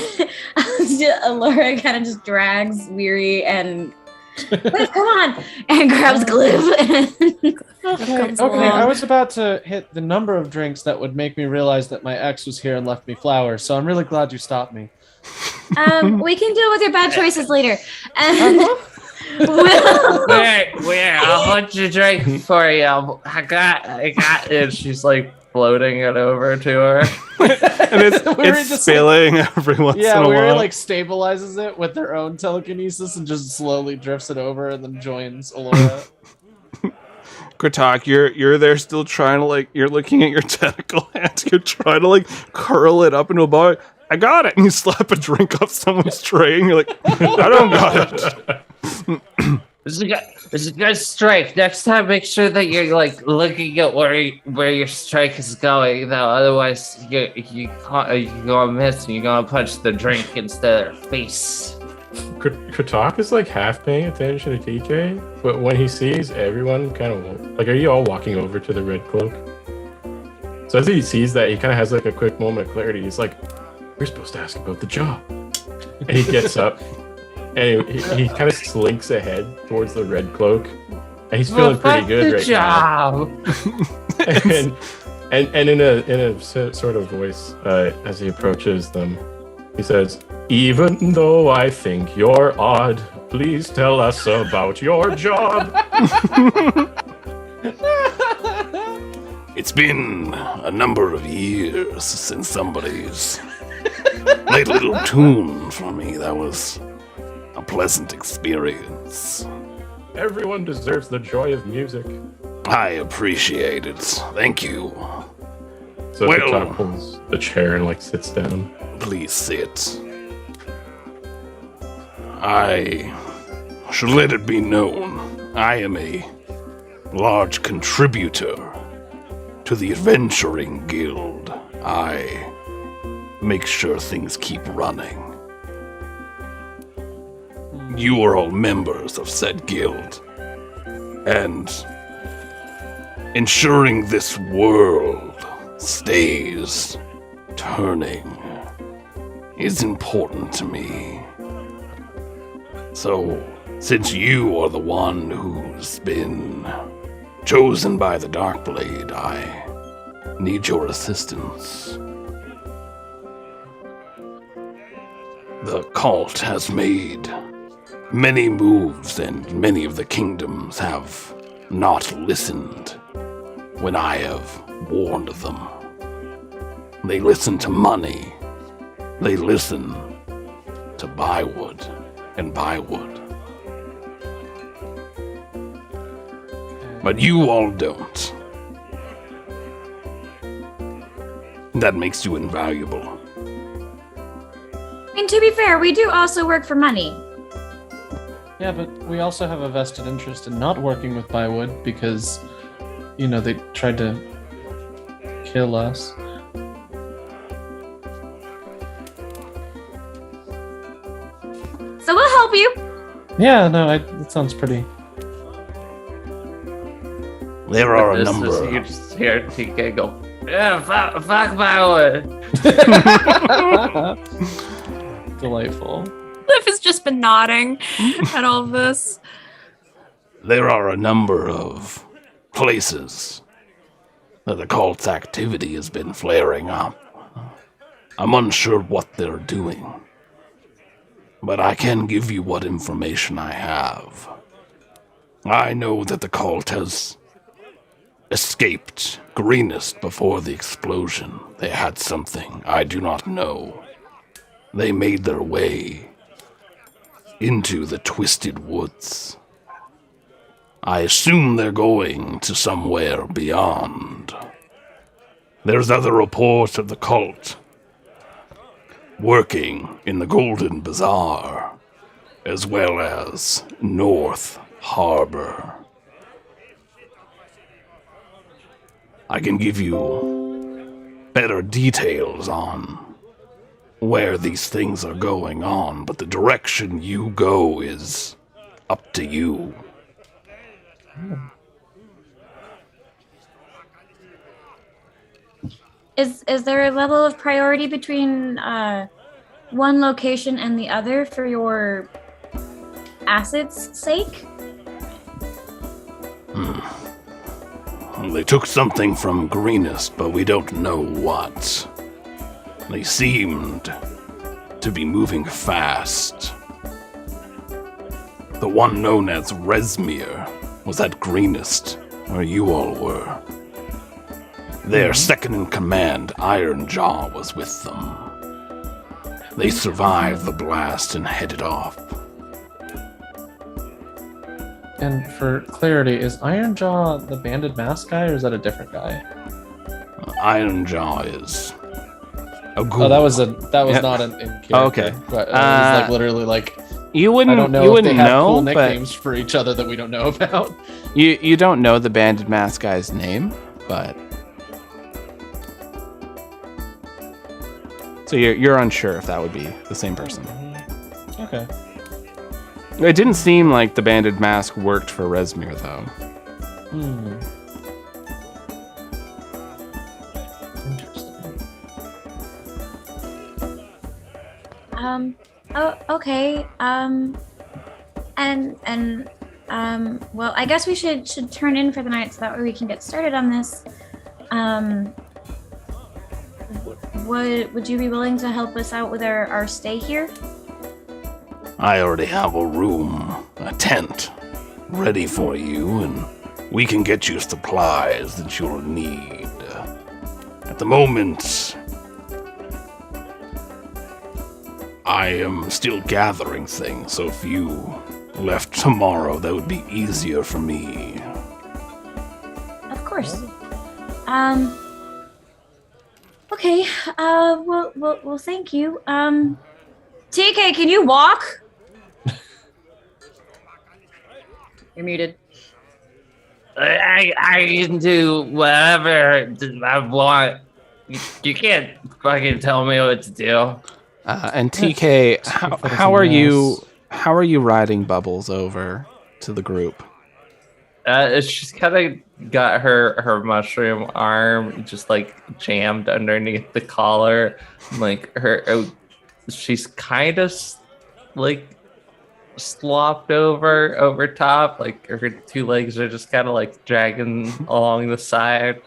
Laura kind of just drags Weary and Glyph, come on, and grabs Glyph. Okay, comes I along. was about to hit the number of drinks that would make me realize that my ex was here and left me flowers, so I'm really glad you stopped me. We can deal with your bad choices later. And where I'll hold your drink for you. I got it. She's like floating it over to her. And it's spilling every once in a Weary while. like stabilizes it with their own telekinesis and just slowly drifts it over and then joins Alora. Kratok, you're there still trying to you're looking at your tentacle hands. You're trying to curl it up into a ball. I got it, and you slap a drink off someone's tray, and you're like, I don't got it. This is a good strike. Next time, make sure that you're looking at where your strike is going. Though, otherwise you're gonna miss and you're gonna punch the drink instead of their face. Kratok is half paying attention to TK, but when he sees everyone kind of are you all walking over to the red cloak? So as he sees that, he kind of has a quick moment of clarity. He's like, "We're supposed to ask about the job," and he gets up and he kind of slinks ahead towards the red cloak, and he's feeling pretty good right now. And in a sort of voice, as he approaches them, he says, Even though I think you're odd, please tell us about your job. It's been a number of years since somebody's played a little tune for me. That was a pleasant experience. Everyone deserves the joy of music. I appreciate it. Thank you. So Well- Katana pulls the chair and like sits down. Please sit. I should let it be known I am a large contributor to the Adventuring Guild. I make sure things keep running. You are all members of said guild, and ensuring this world stays turning is important to me. So, since you are the one who's been chosen by the Darkblade, I need your assistance. The cult has made many moves, and many of the kingdoms have not listened when I have warned them. They listen to money. They listen to Bywood and Bywood. But you all don't. That makes you invaluable. And to be fair, we do also work for money. Yeah, but we also have a vested interest in not working with Bywood because, you know, they tried to kill us. So we'll help you. Yeah, no, that sounds pretty. There are a This number. is, you just hear TK go, yeah, fuck Bywood. Delightful. Cliff has just been nodding at all of this. There are a number of places that the cult's activity has been flaring up. I'm unsure what they're doing, but I can give you what information I have. I know that the cult has escaped Greenest before the explosion. They had something I do not know. They made their way into the Twisted Woods. I assume they're going to somewhere beyond. There's other reports of the cult working in the Golden Bazaar, as well as North Harbor. I can give you better details on where these things are going on, but the direction you go is up to you. Is there a level of priority between one location and the other for your assets' sake? They took something from Greenest, but we don't know what. They seemed to be moving fast. The one known as Resmir was at Greenest, where you all were. Their second in command, Ironjaw, was with them. They survived the blast and headed off. And for clarity, is Ironjaw the banded mask guy, or is that a different guy? Ironjaw is a ghoul. Oh, that was Yeah. not in character. Oh, okay. But it was like literally like You I wouldn't. don't know you if wouldn't they have know, cool but nicknames for each other that we don't know about. you don't know the banded mask guy's name, but so you're unsure if that would be the same person. Okay. It didn't seem like the banded mask worked for Resmir though. Hmm. Interesting. Oh, okay. Well, I guess we should turn in for the night so that way we can get started on this. would you be willing to help us out with our stay here? I already have a room, a tent, ready for you, and we can get you supplies that you'll need. At the moment, I am still gathering things, so if you left tomorrow, that would be easier for me. Of course. Okay. Well, thank you. TK, can you walk? You're muted. I can do whatever I want. You can't fucking tell me what to do. And TK, how are you riding Bubbles over to the group? She's kind of got her mushroom arm just like jammed underneath the collar, like she's kind of like slopped over top, like her two legs are just kind of like dragging along the side.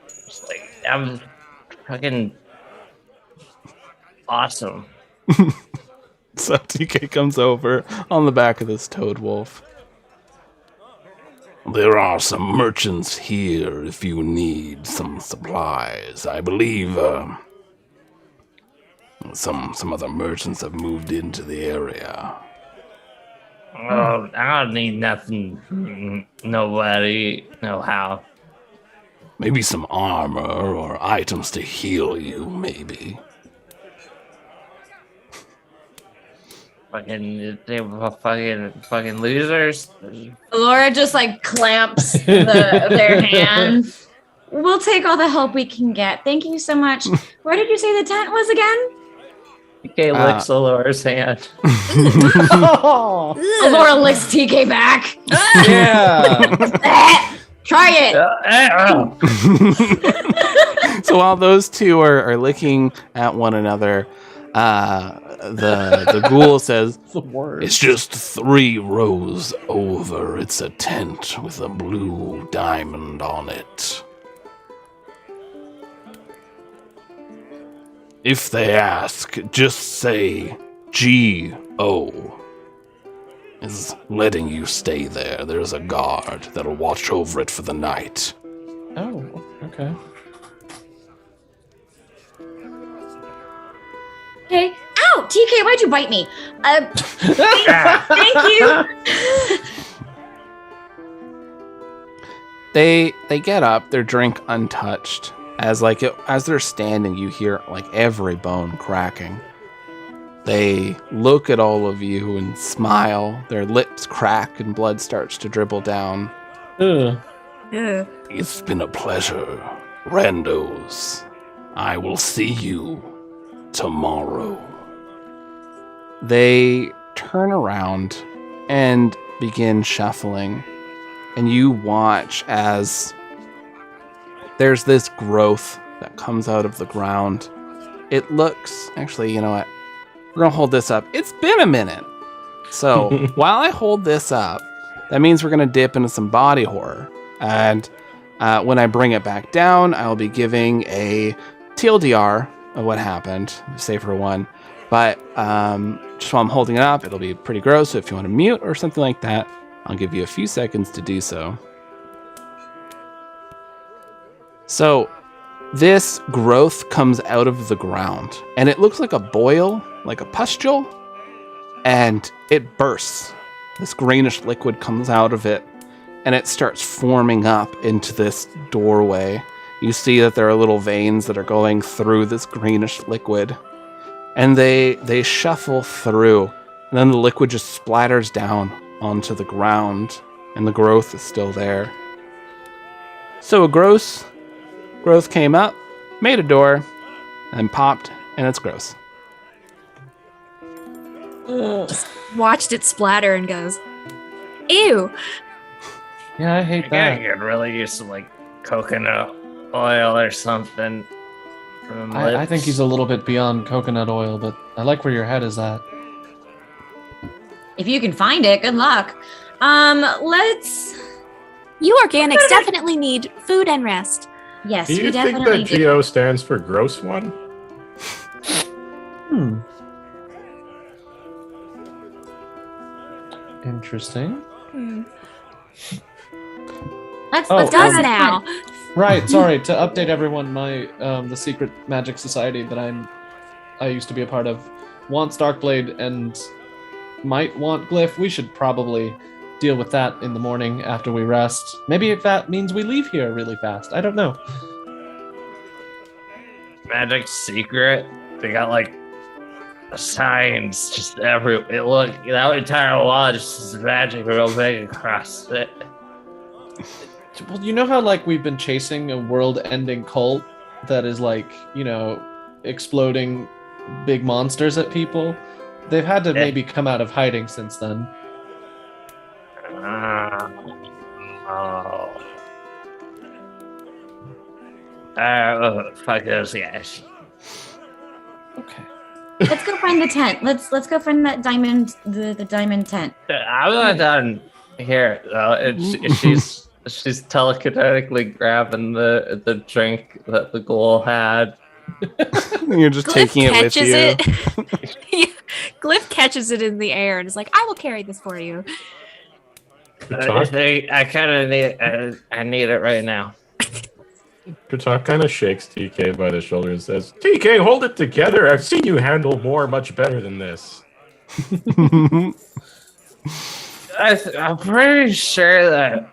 Just like, I'm fucking awesome. So TK comes over on the back of this toad wolf. There are some merchants here if you need some supplies. I believe some other merchants have moved into the area. Oh, I don't need nothing. Nobody know how. Maybe some armor or items to heal you, maybe. Fucking losers. Laura just like clamps their hand. We'll take all the help we can get. Thank you so much. Where did you say the tent was again? TK licks Alora's hand. Laura licks TK back. Yeah. Try it. So while those two are licking at one another, the ghoul says, It's just 3 rows over. It's a tent with a blue diamond on it. If they ask, just say G.O. is letting you stay there. There's a guard that'll watch over it for the night. Oh, okay. Okay. Ow, TK, why'd you bite me? Thank you. they get up, their drink untouched. As they're standing, you hear like every bone cracking. They look at all of you and smile. Their lips crack and blood starts to dribble down. Ugh. Ugh. It's been a pleasure, Randos. I will see you tomorrow. They turn around and begin shuffling, and you watch as there's this growth that comes out of the ground. It looks, actually, you know what? We're gonna hold this up. It's been a minute. So while I hold this up, that means we're gonna dip into some body horror. And when I bring it back down, I'll be giving a TLDR of what happened, save for one. But just while I'm holding it up, it'll be pretty gross. So if you want to mute or something like that, I'll give you a few seconds to do so. So this growth comes out of the ground, and it looks like a boil, like a pustule, and it bursts. This greenish liquid comes out of it, and it starts forming up into this doorway. You see that there are little veins that are going through this greenish liquid, and they shuffle through, and then the liquid just splatters down onto the ground, and the growth is still there. So a growth came up, made a door, and popped, and it's gross. Watched it splatter and goes, ew. Yeah, I hate that. I could really use some like coconut oil or something. I think he's a little bit beyond coconut oil, but I like where your head is at. If you can find it, good luck. You organics definitely need food and rest. Yes, Do we you think definitely that do. GO stands for gross one? Interesting. Hmm. Let's Oh, go It does ahead. now. Right, sorry, to update everyone, my the secret magic society that I used to be a part of wants Darkblade and might want Glyph. We should probably deal with that in the morning after we rest. Maybe if that means we leave here really fast. I don't know. Magic secret. They got like signs just everywhere. Look, that entire wall just is magic real big across it. Well, you know how like we've been chasing a world-ending cult that is like, exploding big monsters at people? They've had to maybe come out of hiding since then. Fuck those guys. Okay. Let's go find the tent. Let's go find that diamond, the diamond tent. I'm not done here. She's telekinetically grabbing the drink that the ghoul had. You're just taking it with you. It. Yeah. Glyph catches it in the air and is like, "I will carry this for you." I kind of need. I need it right now. Katak kind of shakes TK by the shoulder and says, TK, hold it together. I've seen you handle more much better than this. I'm pretty sure that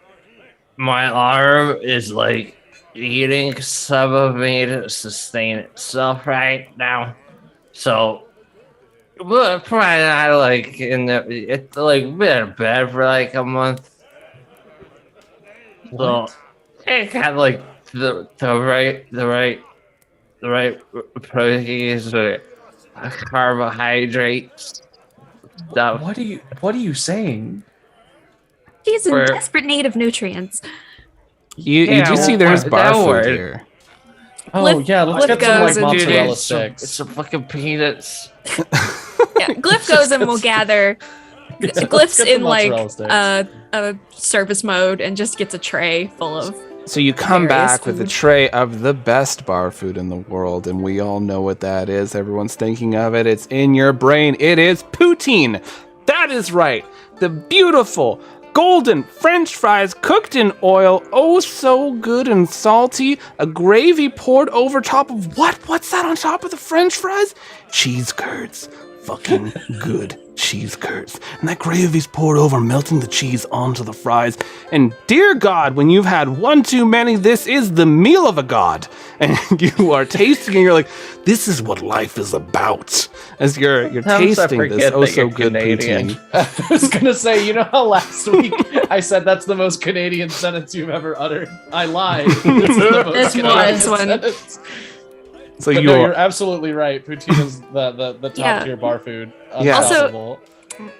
my arm is like eating some of me to sustain itself right now. So, but probably not like it's like been in bed for like a month. So, it got like the right proteins or carbohydrates stuff. What are you saying? He's in Where- desperate need of nutrients. You Yeah, do see well, there's that bar food word. here. Oh Glyph- yeah, let's Glyph get some like goes and- Dude, mozzarella it's some sticks. fucking peanuts. Yeah, Glyph goes and will gather. Let's Glyph's get in some like mozzarella sticks. a service mode and just gets a tray full of. So you come Various back with a food. tray of the best bar food in the world, and we all know what that is. Everyone's thinking of it. It's in your brain. It is poutine. That is right. The beautiful golden French fries cooked in oil, oh so good and salty. A gravy poured over top of what? What's that on top of the French fries? Cheese curds. Fucking good cheese curds. And that gravy's poured over, melting the cheese onto the fries. And dear God, when you've had one too many, this is the meal of a god. And you are tasting and you're like, this is what life is about. As you're Sometimes I tasting this forget oh that so you're good Canadian. poutine. I was gonna say, you know how last week I said that's the most Canadian sentence you've ever uttered? I lied. It's the most This Canadian was one. sentence. So But you no, are you're absolutely right. Poutine is the top Yeah. tier bar food. Yeah. Also- Unstoppable.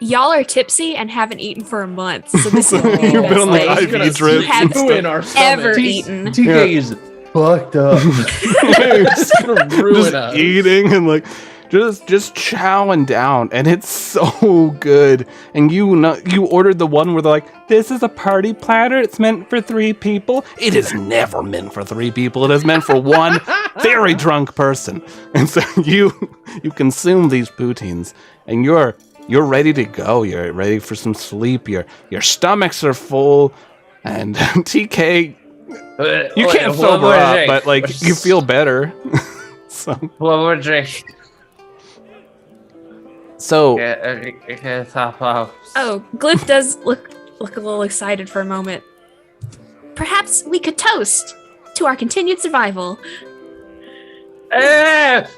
Y'all are tipsy and haven't eaten for a month, so this is the You've been on, like, best IV way He's gonna drips and spew in our ever stomachs. eaten. TK is fucked up. It's gonna ruin just us. eating and like just chowing down, and it's so good. And you ordered the one where they're like, this is a party platter, it's meant for 3 people. It is never meant for 3 people. It is meant for one very drunk person. And so you consume these poutines, and you're ready to go. You're ready for some sleep. Your stomachs are full, and TK, you can't sober up, but like you feel better. So One more drink. Top off. Oh, Glyph does look a little excited for a moment. Perhaps we could toast to our continued survival. Everybody,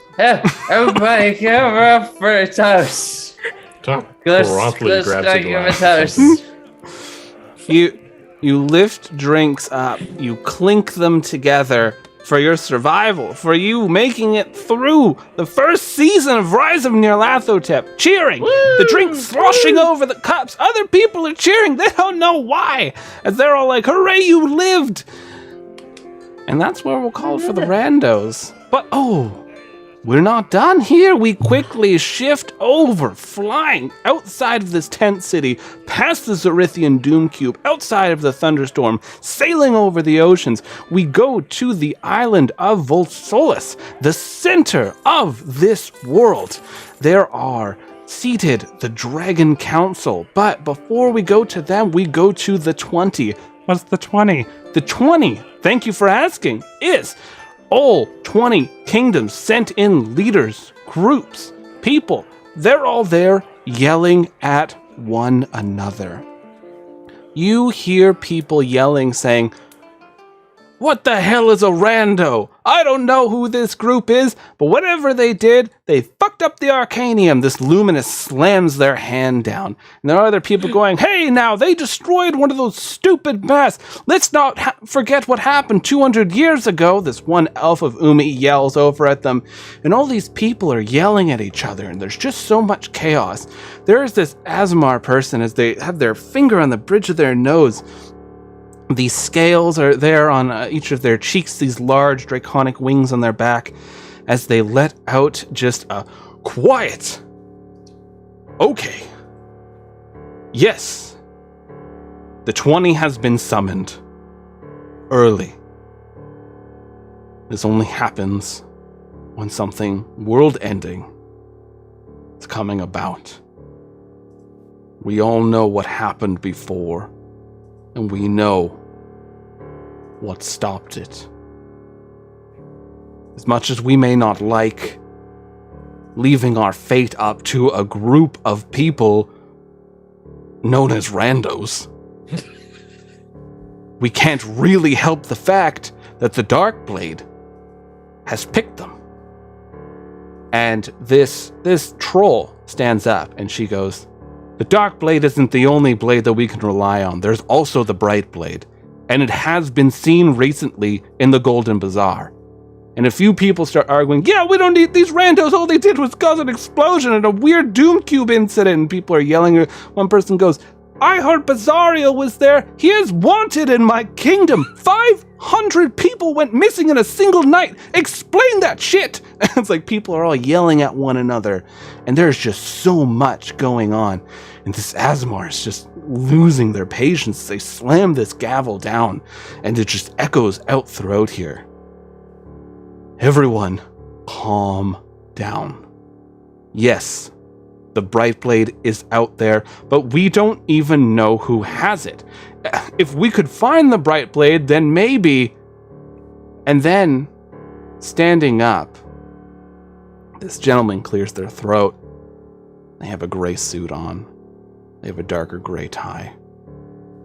give her up for a toast. Katak Let's promptly grabs a give a glass. toast. You lift drinks up, you clink them together for your survival, for you making it through the first season of Rise of Nyarlathotep, cheering, the drink sloshing over the cups. Other people are cheering, they don't know why, as they're all like, hooray, you lived! And that's where we'll call it for the randos. But we're not done here. We quickly shift over, flying outside of this tent city, past the Zorithian Doom Cube, outside of the thunderstorm, sailing over the oceans. We go to the island of Volsolis, the center of this world. There are seated the Dragon Council, but before we go to them, we go to the 20. What's the 20? The 20, thank you for asking, is all 20 kingdoms sent in leaders, groups, people. They're all there yelling at one another. You hear people yelling, saying, "What the hell is a rando? I don't know who this group is, but whatever they did, they fucked up the Arcanium." This Luminous slams their hand down. And there are other people going, "Hey, now, they destroyed one of those stupid masks. Let's not forget what happened 200 years ago." This one elf of Umi yells over at them. And all these people are yelling at each other, and there's just so much chaos. There is this Asmar person, as they have their finger on the bridge of their nose. These scales are there on each of their cheeks, these large draconic wings on their back, as they let out just a quiet. Okay. Yes. The 20 has been summoned. Early. This only happens when something world-ending is coming about. We all know what happened before, and we know what stopped it. As much as we may not like leaving our fate up to a group of people known as randos, we can't really help the fact that the Darkblade has picked them. And this troll stands up and she goes, "The Darkblade isn't the only blade that we can rely on. There's also the Brightblade. And it has been seen recently in the Golden Bazaar." And a few people start arguing, "Yeah, we don't need these randos. All they did was cause an explosion and a weird Doom Cube incident." And people are yelling. One person goes, "I heard Bazario was there. He is wanted in my kingdom. 500 people went missing in a single night. Explain that shit." It's like people are all yelling at one another. And there's just so much going on. And this Asmar is just losing their patience. They slam this gavel down, and it just echoes out throughout here. Everyone, calm down. Yes, the Brightblade is out there, but we don't even know who has it. If we could find the Brightblade, then maybe... And then, standing up, this gentleman clears their throat. They have a gray suit on. They have a darker gray tie.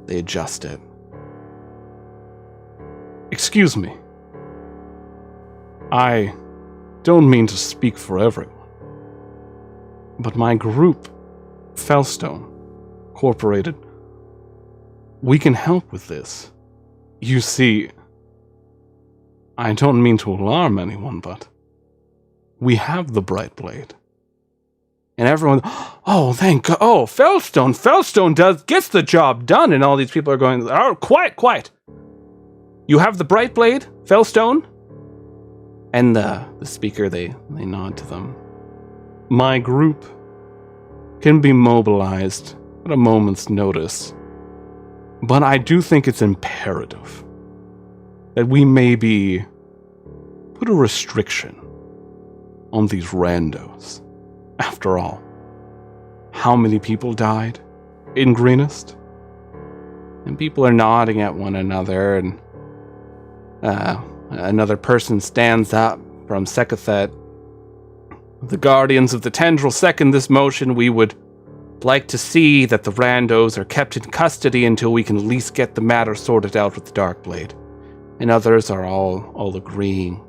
They adjust it. "Excuse me. I don't mean to speak for everyone, but my group, Fellstone Incorporated, we can help with this. You see, I don't mean to alarm anyone, but we have the Brightblade." And everyone, "Oh, thank God. Oh, Fellstone gets the job done." And all these people are going, "Oh, quiet. You have the Brightblade, Fellstone?" And the speaker, they nod to them. "My group can be mobilized at a moment's notice, but I do think it's imperative that we maybe put a restriction on these randos. After all, how many people died in Greenest?" And people are nodding at one another, and another person stands up from Sekathet. "The Guardians of the Tendril second this motion. We would like to see that the randos are kept in custody until we can at least get the matter sorted out with the Darkblade." And others are all agreeing,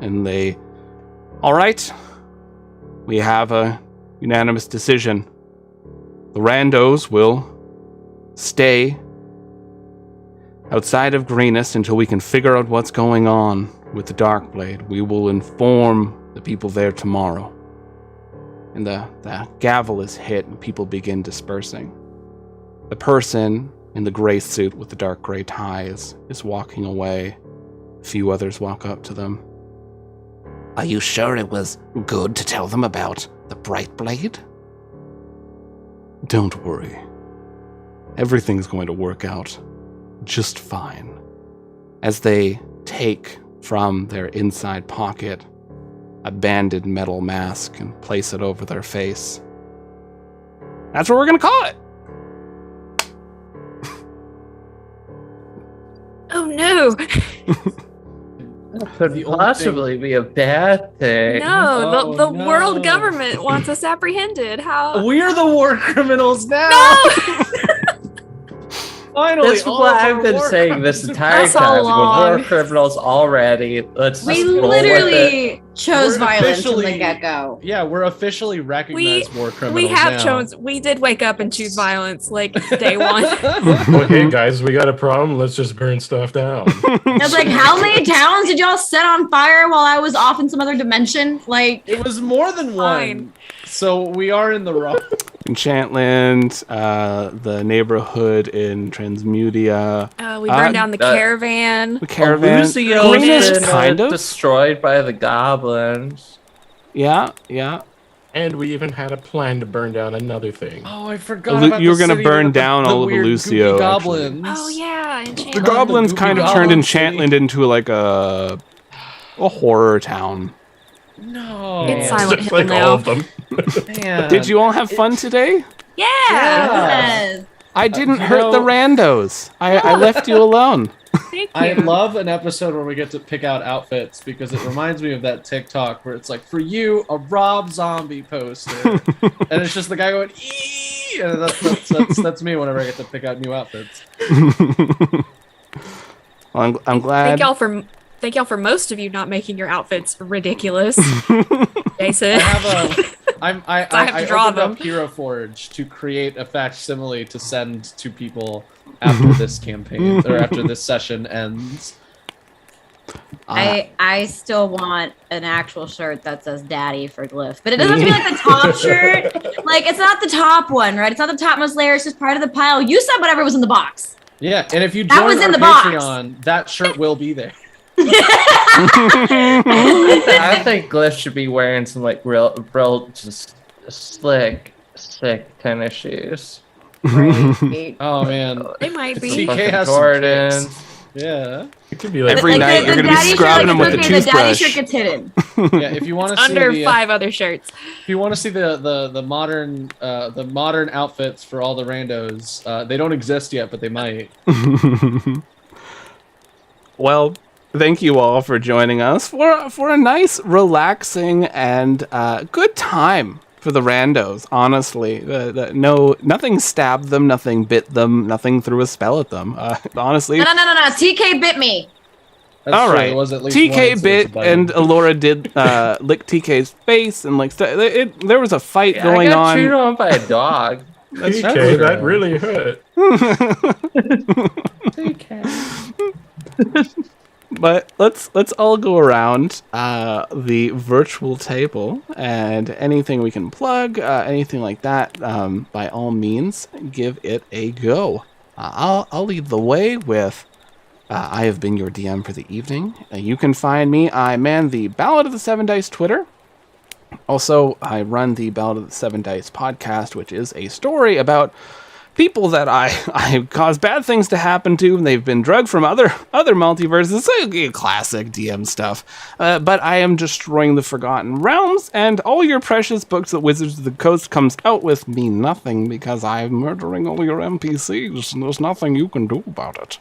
and they, "All right. We have a unanimous decision. The randos will stay outside of Greenest until we can figure out what's going on with the Darkblade. We will inform the people there tomorrow." And the gavel is hit and people begin dispersing. The person in the gray suit with the dark gray tie is walking away. A few others walk up to them. Are you sure it was good to tell them about the bright blade? Don't worry. Everything's going to work out just fine. As they take from their inside pocket a banded metal mask and place it over their face. That's what we're going to call it. Oh no! That could The only possibly be a bad thing. No, Oh, the no. world government wants us apprehended. How? We're the war criminals now. No! Finally, This is all what of our I've been war saying this crimes entire That's all time. We're along. war criminals already. Let's We just go with it. literally chose We're violence from the officially- get-go. Yeah, we're officially recognized war criminals. We have now. chosen. We did wake up and choose violence like day one. Okay, guys, we got a problem. Let's just burn stuff down. I was like, how many towns did y'all set on fire while I was off in some other dimension? Like, It was more than Fine. one. So we are in the wrong. Enchantland, the neighborhood in Transmudia, We burned down the Uh, caravan. the caravan. Lucio Greenish, been kind of. destroyed by the goblins. Yeah. And we even had a plan to burn down another thing. Oh, I forgot. Lu- about you were the gonna city burn with the- down all of weird Lucio, goopy actually. goblins. Oh yeah, The enchantment. goblins goopy kind of goblin turned city. Enchantland into like a horror town. No. It's Yeah. Silent Just Hill like now. all of them. Man. Did you all have fun today? Yeah. yes. I didn't you hurt the know- Randos. I left you alone. Thank I you. love an episode where we get to pick out outfits because it reminds me of that TikTok where it's like, for you, a Rob Zombie poster. And it's just the guy going, eee! And that's me whenever I get to pick out new outfits. Well, I'm glad. Thank y'all for most of you not making your outfits ridiculous. Jason. I have a. I have to draw opened up them. Hero Forge to create a facsimile to send to people after this campaign or after this session ends. I still want an actual shirt that says "Daddy" for Glyph, but it doesn't have to be like the top shirt. Like it's not the top one, right? It's not the topmost layer. It's just part of the pile. You said whatever was in the box. Yeah, and if you That join was in our the box. Patreon, that shirt will be there. I think Glyph should be wearing some like real just sick tennis shoes. Right. Oh man, They might See, be. TK has some Jordans. yeah. It could be like Every night you're gonna be daddy scrubbing shirt, them with a the daddy toothbrush. shirt gets hidden. Yeah, if you want to see Under the, 5 other shirts. if you want to see the modern outfits for all the randos, they don't exist yet, but they might. Well, thank you all for joining us for a nice, relaxing, and good time for the Randos. Honestly, nothing stabbed them, nothing bit them, nothing threw a spell at them. Honestly, No. TK bit me. That's all true, right. there was at least one TK instance bit of biting. and Alora did lick TK's face and like there was a fight Yeah, going I got chewed on. on by a dog. TK, that really hurt. But let's all go around the virtual table and anything we can plug, anything like that. By all means, give it a go. I'll lead the way with. I have been your DM for the evening. You can find me. I man the Ballad of the Seven Dice Twitter. Also, I run the Ballad of the Seven Dice podcast, which is a story about people that I cause bad things to happen to, and they've been drugged from other multiverses. It's classic DM stuff. But I am destroying the Forgotten Realms, and all your precious books that Wizards of the Coast comes out with mean nothing because I'm murdering all your NPCs, and there's nothing you can do about it.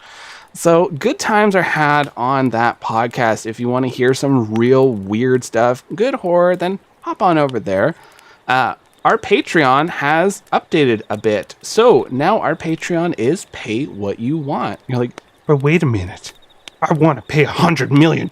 So good times are had on that podcast. If you want to hear some real weird stuff, good horror, then hop on over there. Our Patreon has updated a bit. So now our Patreon is pay what you want. You're like, but wait a minute. I want to pay $100 million.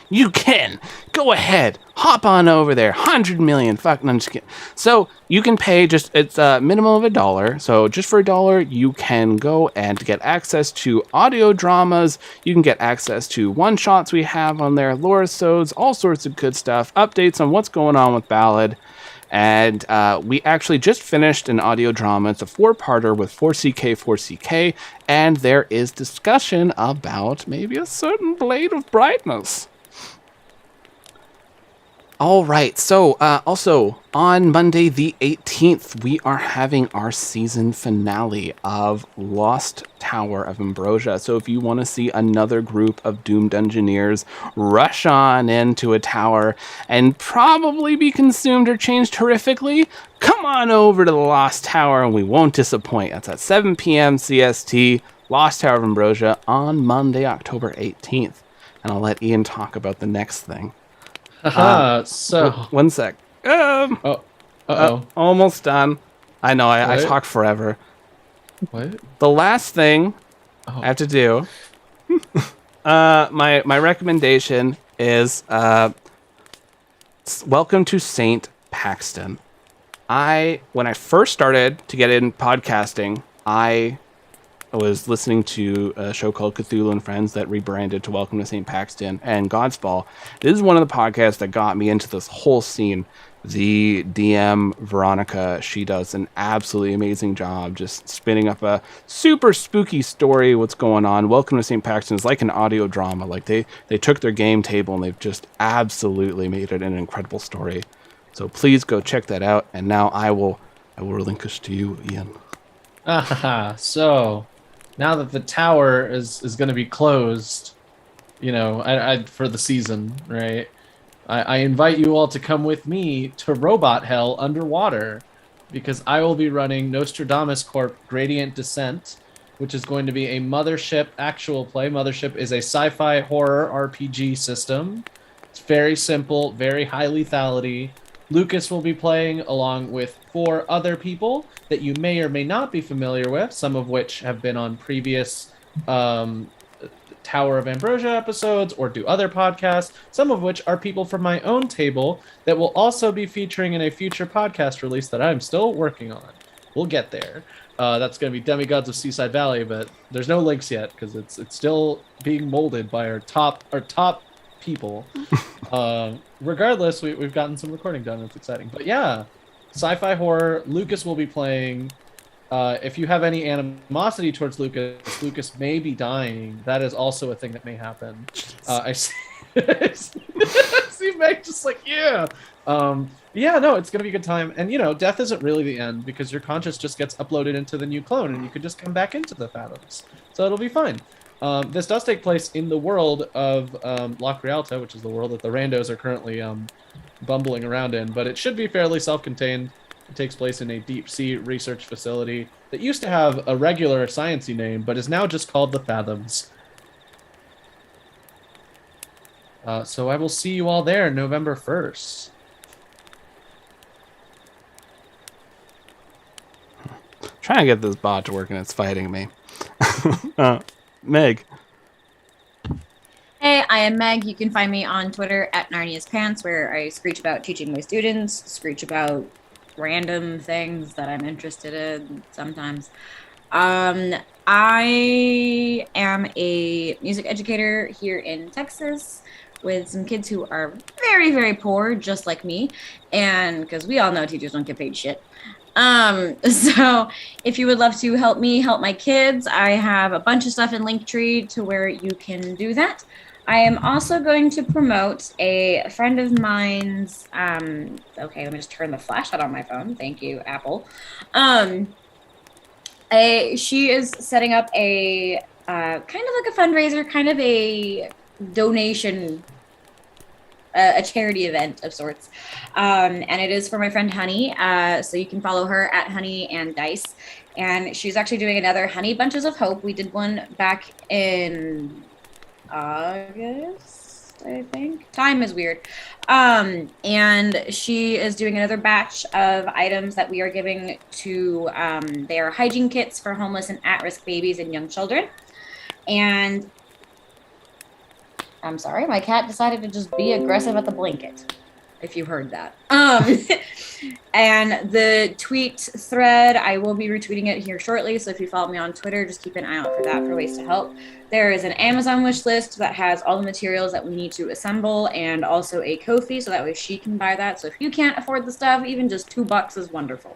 You can. Go ahead. Hop on over there. 100 million. Fuck, no, I'm just kidding. So you can pay it's a minimum of $1. So just for $1, you can go and get access to audio dramas. You can get access to one-shots we have on there, lore-sodes, all sorts of good stuff, updates on what's going on with Ballad. And we actually just finished an audio drama. It's a 4-parter with 4CK, and there is discussion about maybe a certain blade of brightness. All right. So, also on Monday the 18th, we are having our season finale of Lost Tower of Ambrosia. So, if you want to see another group of doomed engineers rush on into a tower and probably be consumed or changed horrifically, come on over to the Lost Tower and we won't disappoint. That's at 7 p.m. CST, Lost Tower of Ambrosia on Monday, October 18th. And I'll let Ian talk about the next thing. Haha, so. One sec. Almost done. I know, I What? talk forever. What? The last thing I have to do, my recommendation is Welcome to St. Paxton. When I first started to get in podcasting, I was listening to a show called Cthulhu and Friends that rebranded to Welcome to St. Paxton and Godspell. This is one of the podcasts that got me into this whole scene. The DM, Veronica, she does an absolutely amazing job just spinning up a super spooky story, what's going on. Welcome to St. Paxton is like an audio drama. Like they took their game table and they've just absolutely made it an incredible story. So please go check that out. And now I will relinquish to you, Ian. So now that the tower is going to be closed, you know, I for the season, right? I invite you all to come with me to Robot Hell underwater, because I will be running Nostradamus Corp Gradient Descent, which is going to be a Mothership actual play. Mothership is a sci-fi horror RPG system. It's very simple, very high lethality. Lucas will be playing along with 4 other people that you may or may not be familiar with, some of which have been on previous Tower of Ambrosia episodes or do other podcasts, some of which are people from my own table that will also be featuring in a future podcast release that I'm still working on. We'll get there. That's going to be Demigods of Seaside Valley, but there's no links yet because it's still being molded by our top people. Regardless, we've gotten some recording done. It's exciting. But yeah, sci-fi horror. Lucas will be playing. If you have any animosity towards Lucas may be dying. That is also a thing that may happen. I see, see Meg just like, yeah. Yeah, no, it's going to be a good time. And, you know, death isn't really the end because your conscious just gets uploaded into the new clone and you could just come back into the Fathoms. So it'll be fine. This does take place in the world of Loch Rialta, which is the world that the Randos are currently bumbling around in, but it should be fairly self-contained. It takes place in a deep-sea research facility that used to have a regular science-y name, but is now just called the Fathoms. So I will see you all there November 1st. Trying to get this bot to work and it's fighting me. Meg. Hey, I am Meg. You can find me on Twitter at Narnia's Pants, where I screech about teaching my students, screech about random things that I'm interested in sometimes. I am a music educator here in Texas with some kids who are very, very poor, just like me. And because we all know teachers don't get paid shit. So if you would love to help me help my kids, I have a bunch of stuff in Linktree to where you can do that. I am also going to promote a friend of mine's, okay, let me just turn the flashlight on my phone. Thank you, Apple. She is setting up a kind of like a fundraiser, kind of a donation, a charity event of sorts. And it is for my friend Honey. So you can follow her at Honey and Dice. And she's actually doing another Honey Bunches of Hope. We did one back in August, I think. Time is weird. And she is doing another batch of items that we are giving to, they are hygiene kits for homeless and at-risk babies and young children. And I'm sorry, my cat decided to just be aggressive at the blanket, if you heard that. And the tweet thread, I will be retweeting it here shortly, so if you follow me on Twitter, just keep an eye out for that for ways to help. There is an Amazon wish list that has all the materials that we need to assemble, and also a Ko-fi, so that way she can buy that. So if you can't afford the stuff, even just $2 is wonderful.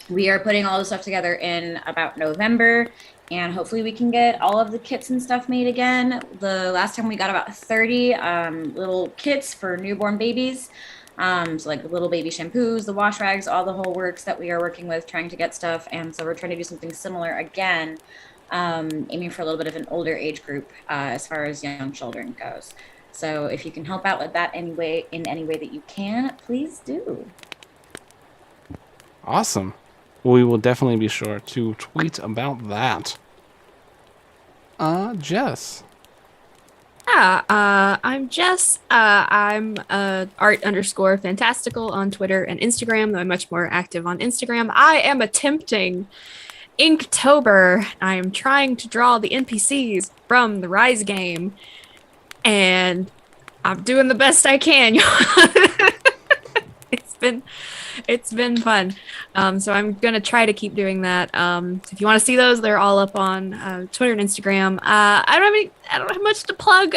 We are putting all the stuff together in about November, and hopefully we can get all of the kits and stuff made again. The last time we got about 30 little kits for newborn babies. So like the little baby shampoos, the wash rags, all the whole works that we are working with trying to get stuff. And so we're trying to do something similar again, aiming for a little bit of an older age group as far as young children goes. So if you can help out with that in any way that you can, please do. Awesome. We will definitely be sure to tweet about that. Jess. Yeah, I'm Jess. I'm art_fantastical on Twitter and Instagram, though I'm much more active on Instagram. I am attempting Inktober. I am trying to draw the NPCs from the Rise game, and I'm doing the best I can. It's been fun. So I'm gonna try to keep doing that. So if you want to see those, they're all up on Twitter and Instagram. I don't have much to plug.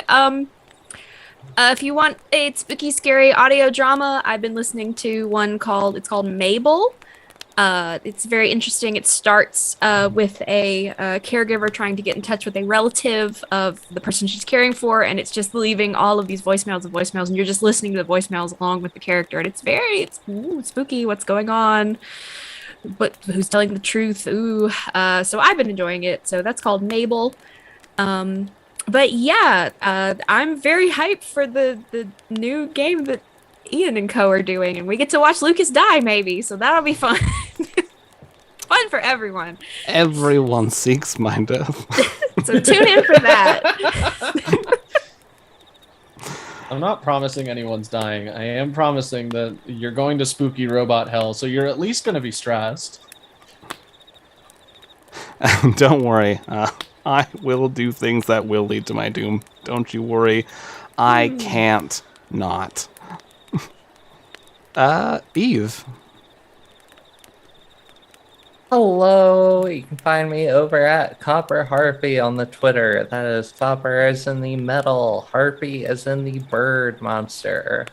If you want a spooky, scary audio drama, I've been listening to one called Mabel. It's very interesting. It starts with a caregiver trying to get in touch with a relative of the person she's caring for, and it's just leaving all of these voicemails, and you're just listening to the voicemails along with the character, and it's spooky. What's going on? But who's telling the truth? So I've been enjoying it. So that's called Mabel. But yeah, I'm very hyped for the new game that Ian and co are doing, and we get to watch Lucas die maybe, so that'll be fun. Fun for everyone. Everyone seeks my death. So tune in for that. I'm not promising anyone's dying. I am promising that you're going to spooky robot hell, so you're at least going to be stressed. Don't worry. I will do things that will lead to my doom. Don't you worry. I can't not. Eve. Hello, you can find me over at Copper Harpy on the Twitter. That is copper as in the metal, harpy as in the bird monster.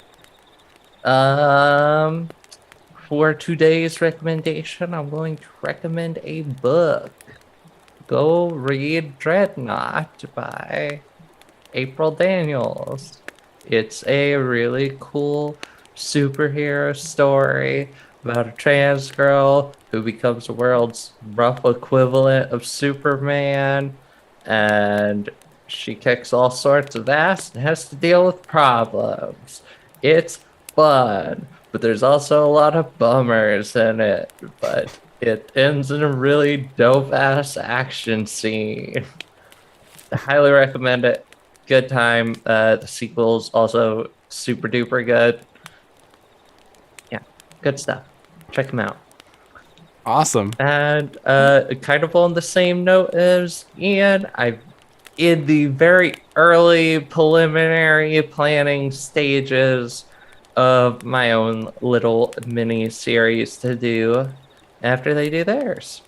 For today's recommendation, I'm going to recommend a book. Go read Dreadnought by April Daniels. It's a really cool superhero story about a trans girl who becomes the world's rough equivalent of Superman, and she kicks all sorts of ass and has to deal with problems. It's fun, but there's also a lot of bummers in it, but it ends in a really dope-ass action scene. I highly recommend it. Good time. The sequel's also super duper good. Yeah, good stuff. Check them out. Awesome. And kind of on the same note as Ian, I'm in the very early preliminary planning stages of my own little mini series to do after they do theirs.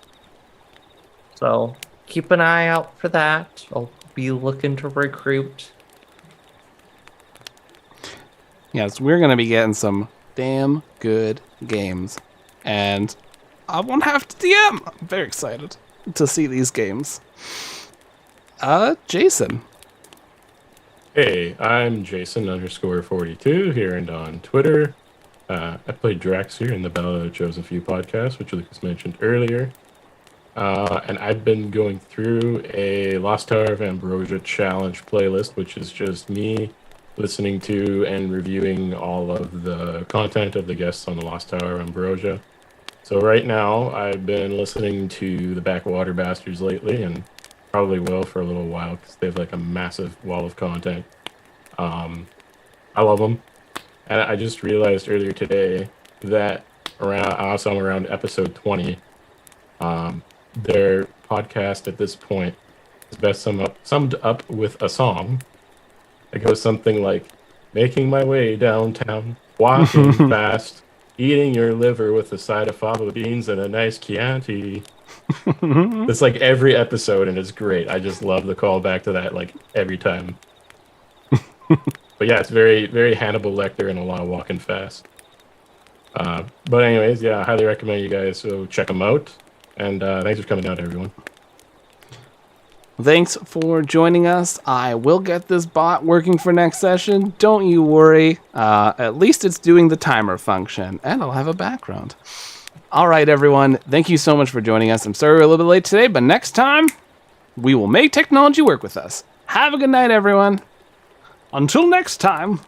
So keep an eye out for that. I'll be looking to recruit. Yes, we're going to be getting some damn good games. And I won't have to DM. I'm very excited to see these games. Jason. Hey, I'm Jason_42 here and on Twitter. I played Drax here in the Ballad of the Chosen Few podcast, which Lucas mentioned earlier. And I've been going through a Lost Tower of Ambrosia challenge playlist, which is just me listening to and reviewing all of the content of the guests on the Lost Tower of Ambrosia. So right now, I've been listening to the Backwater Bastards lately, and probably will for a little while because they have like a massive wall of content. I love them. And I just realized earlier today that I'm around episode 20. Their podcast at this point is best summed up with a song. It goes something like, making my way downtown, walking fast, eating your liver with a side of fava beans and a nice Chianti. It's like every episode, and it's great. I just love the callback to that, like, every time. But yeah, it's very, very Hannibal Lecter and a lot of walking fast. But anyways, yeah, I highly recommend you guys go check them out. And thanks for coming out, everyone. Thanks for joining us. I will get this bot working for next session. Don't you worry. At least it's doing the timer function, and I'll have a background. All right, everyone. Thank you so much for joining us. I'm sorry we're a little bit late today, but next time, we will make technology work with us. Have a good night, everyone. Until next time.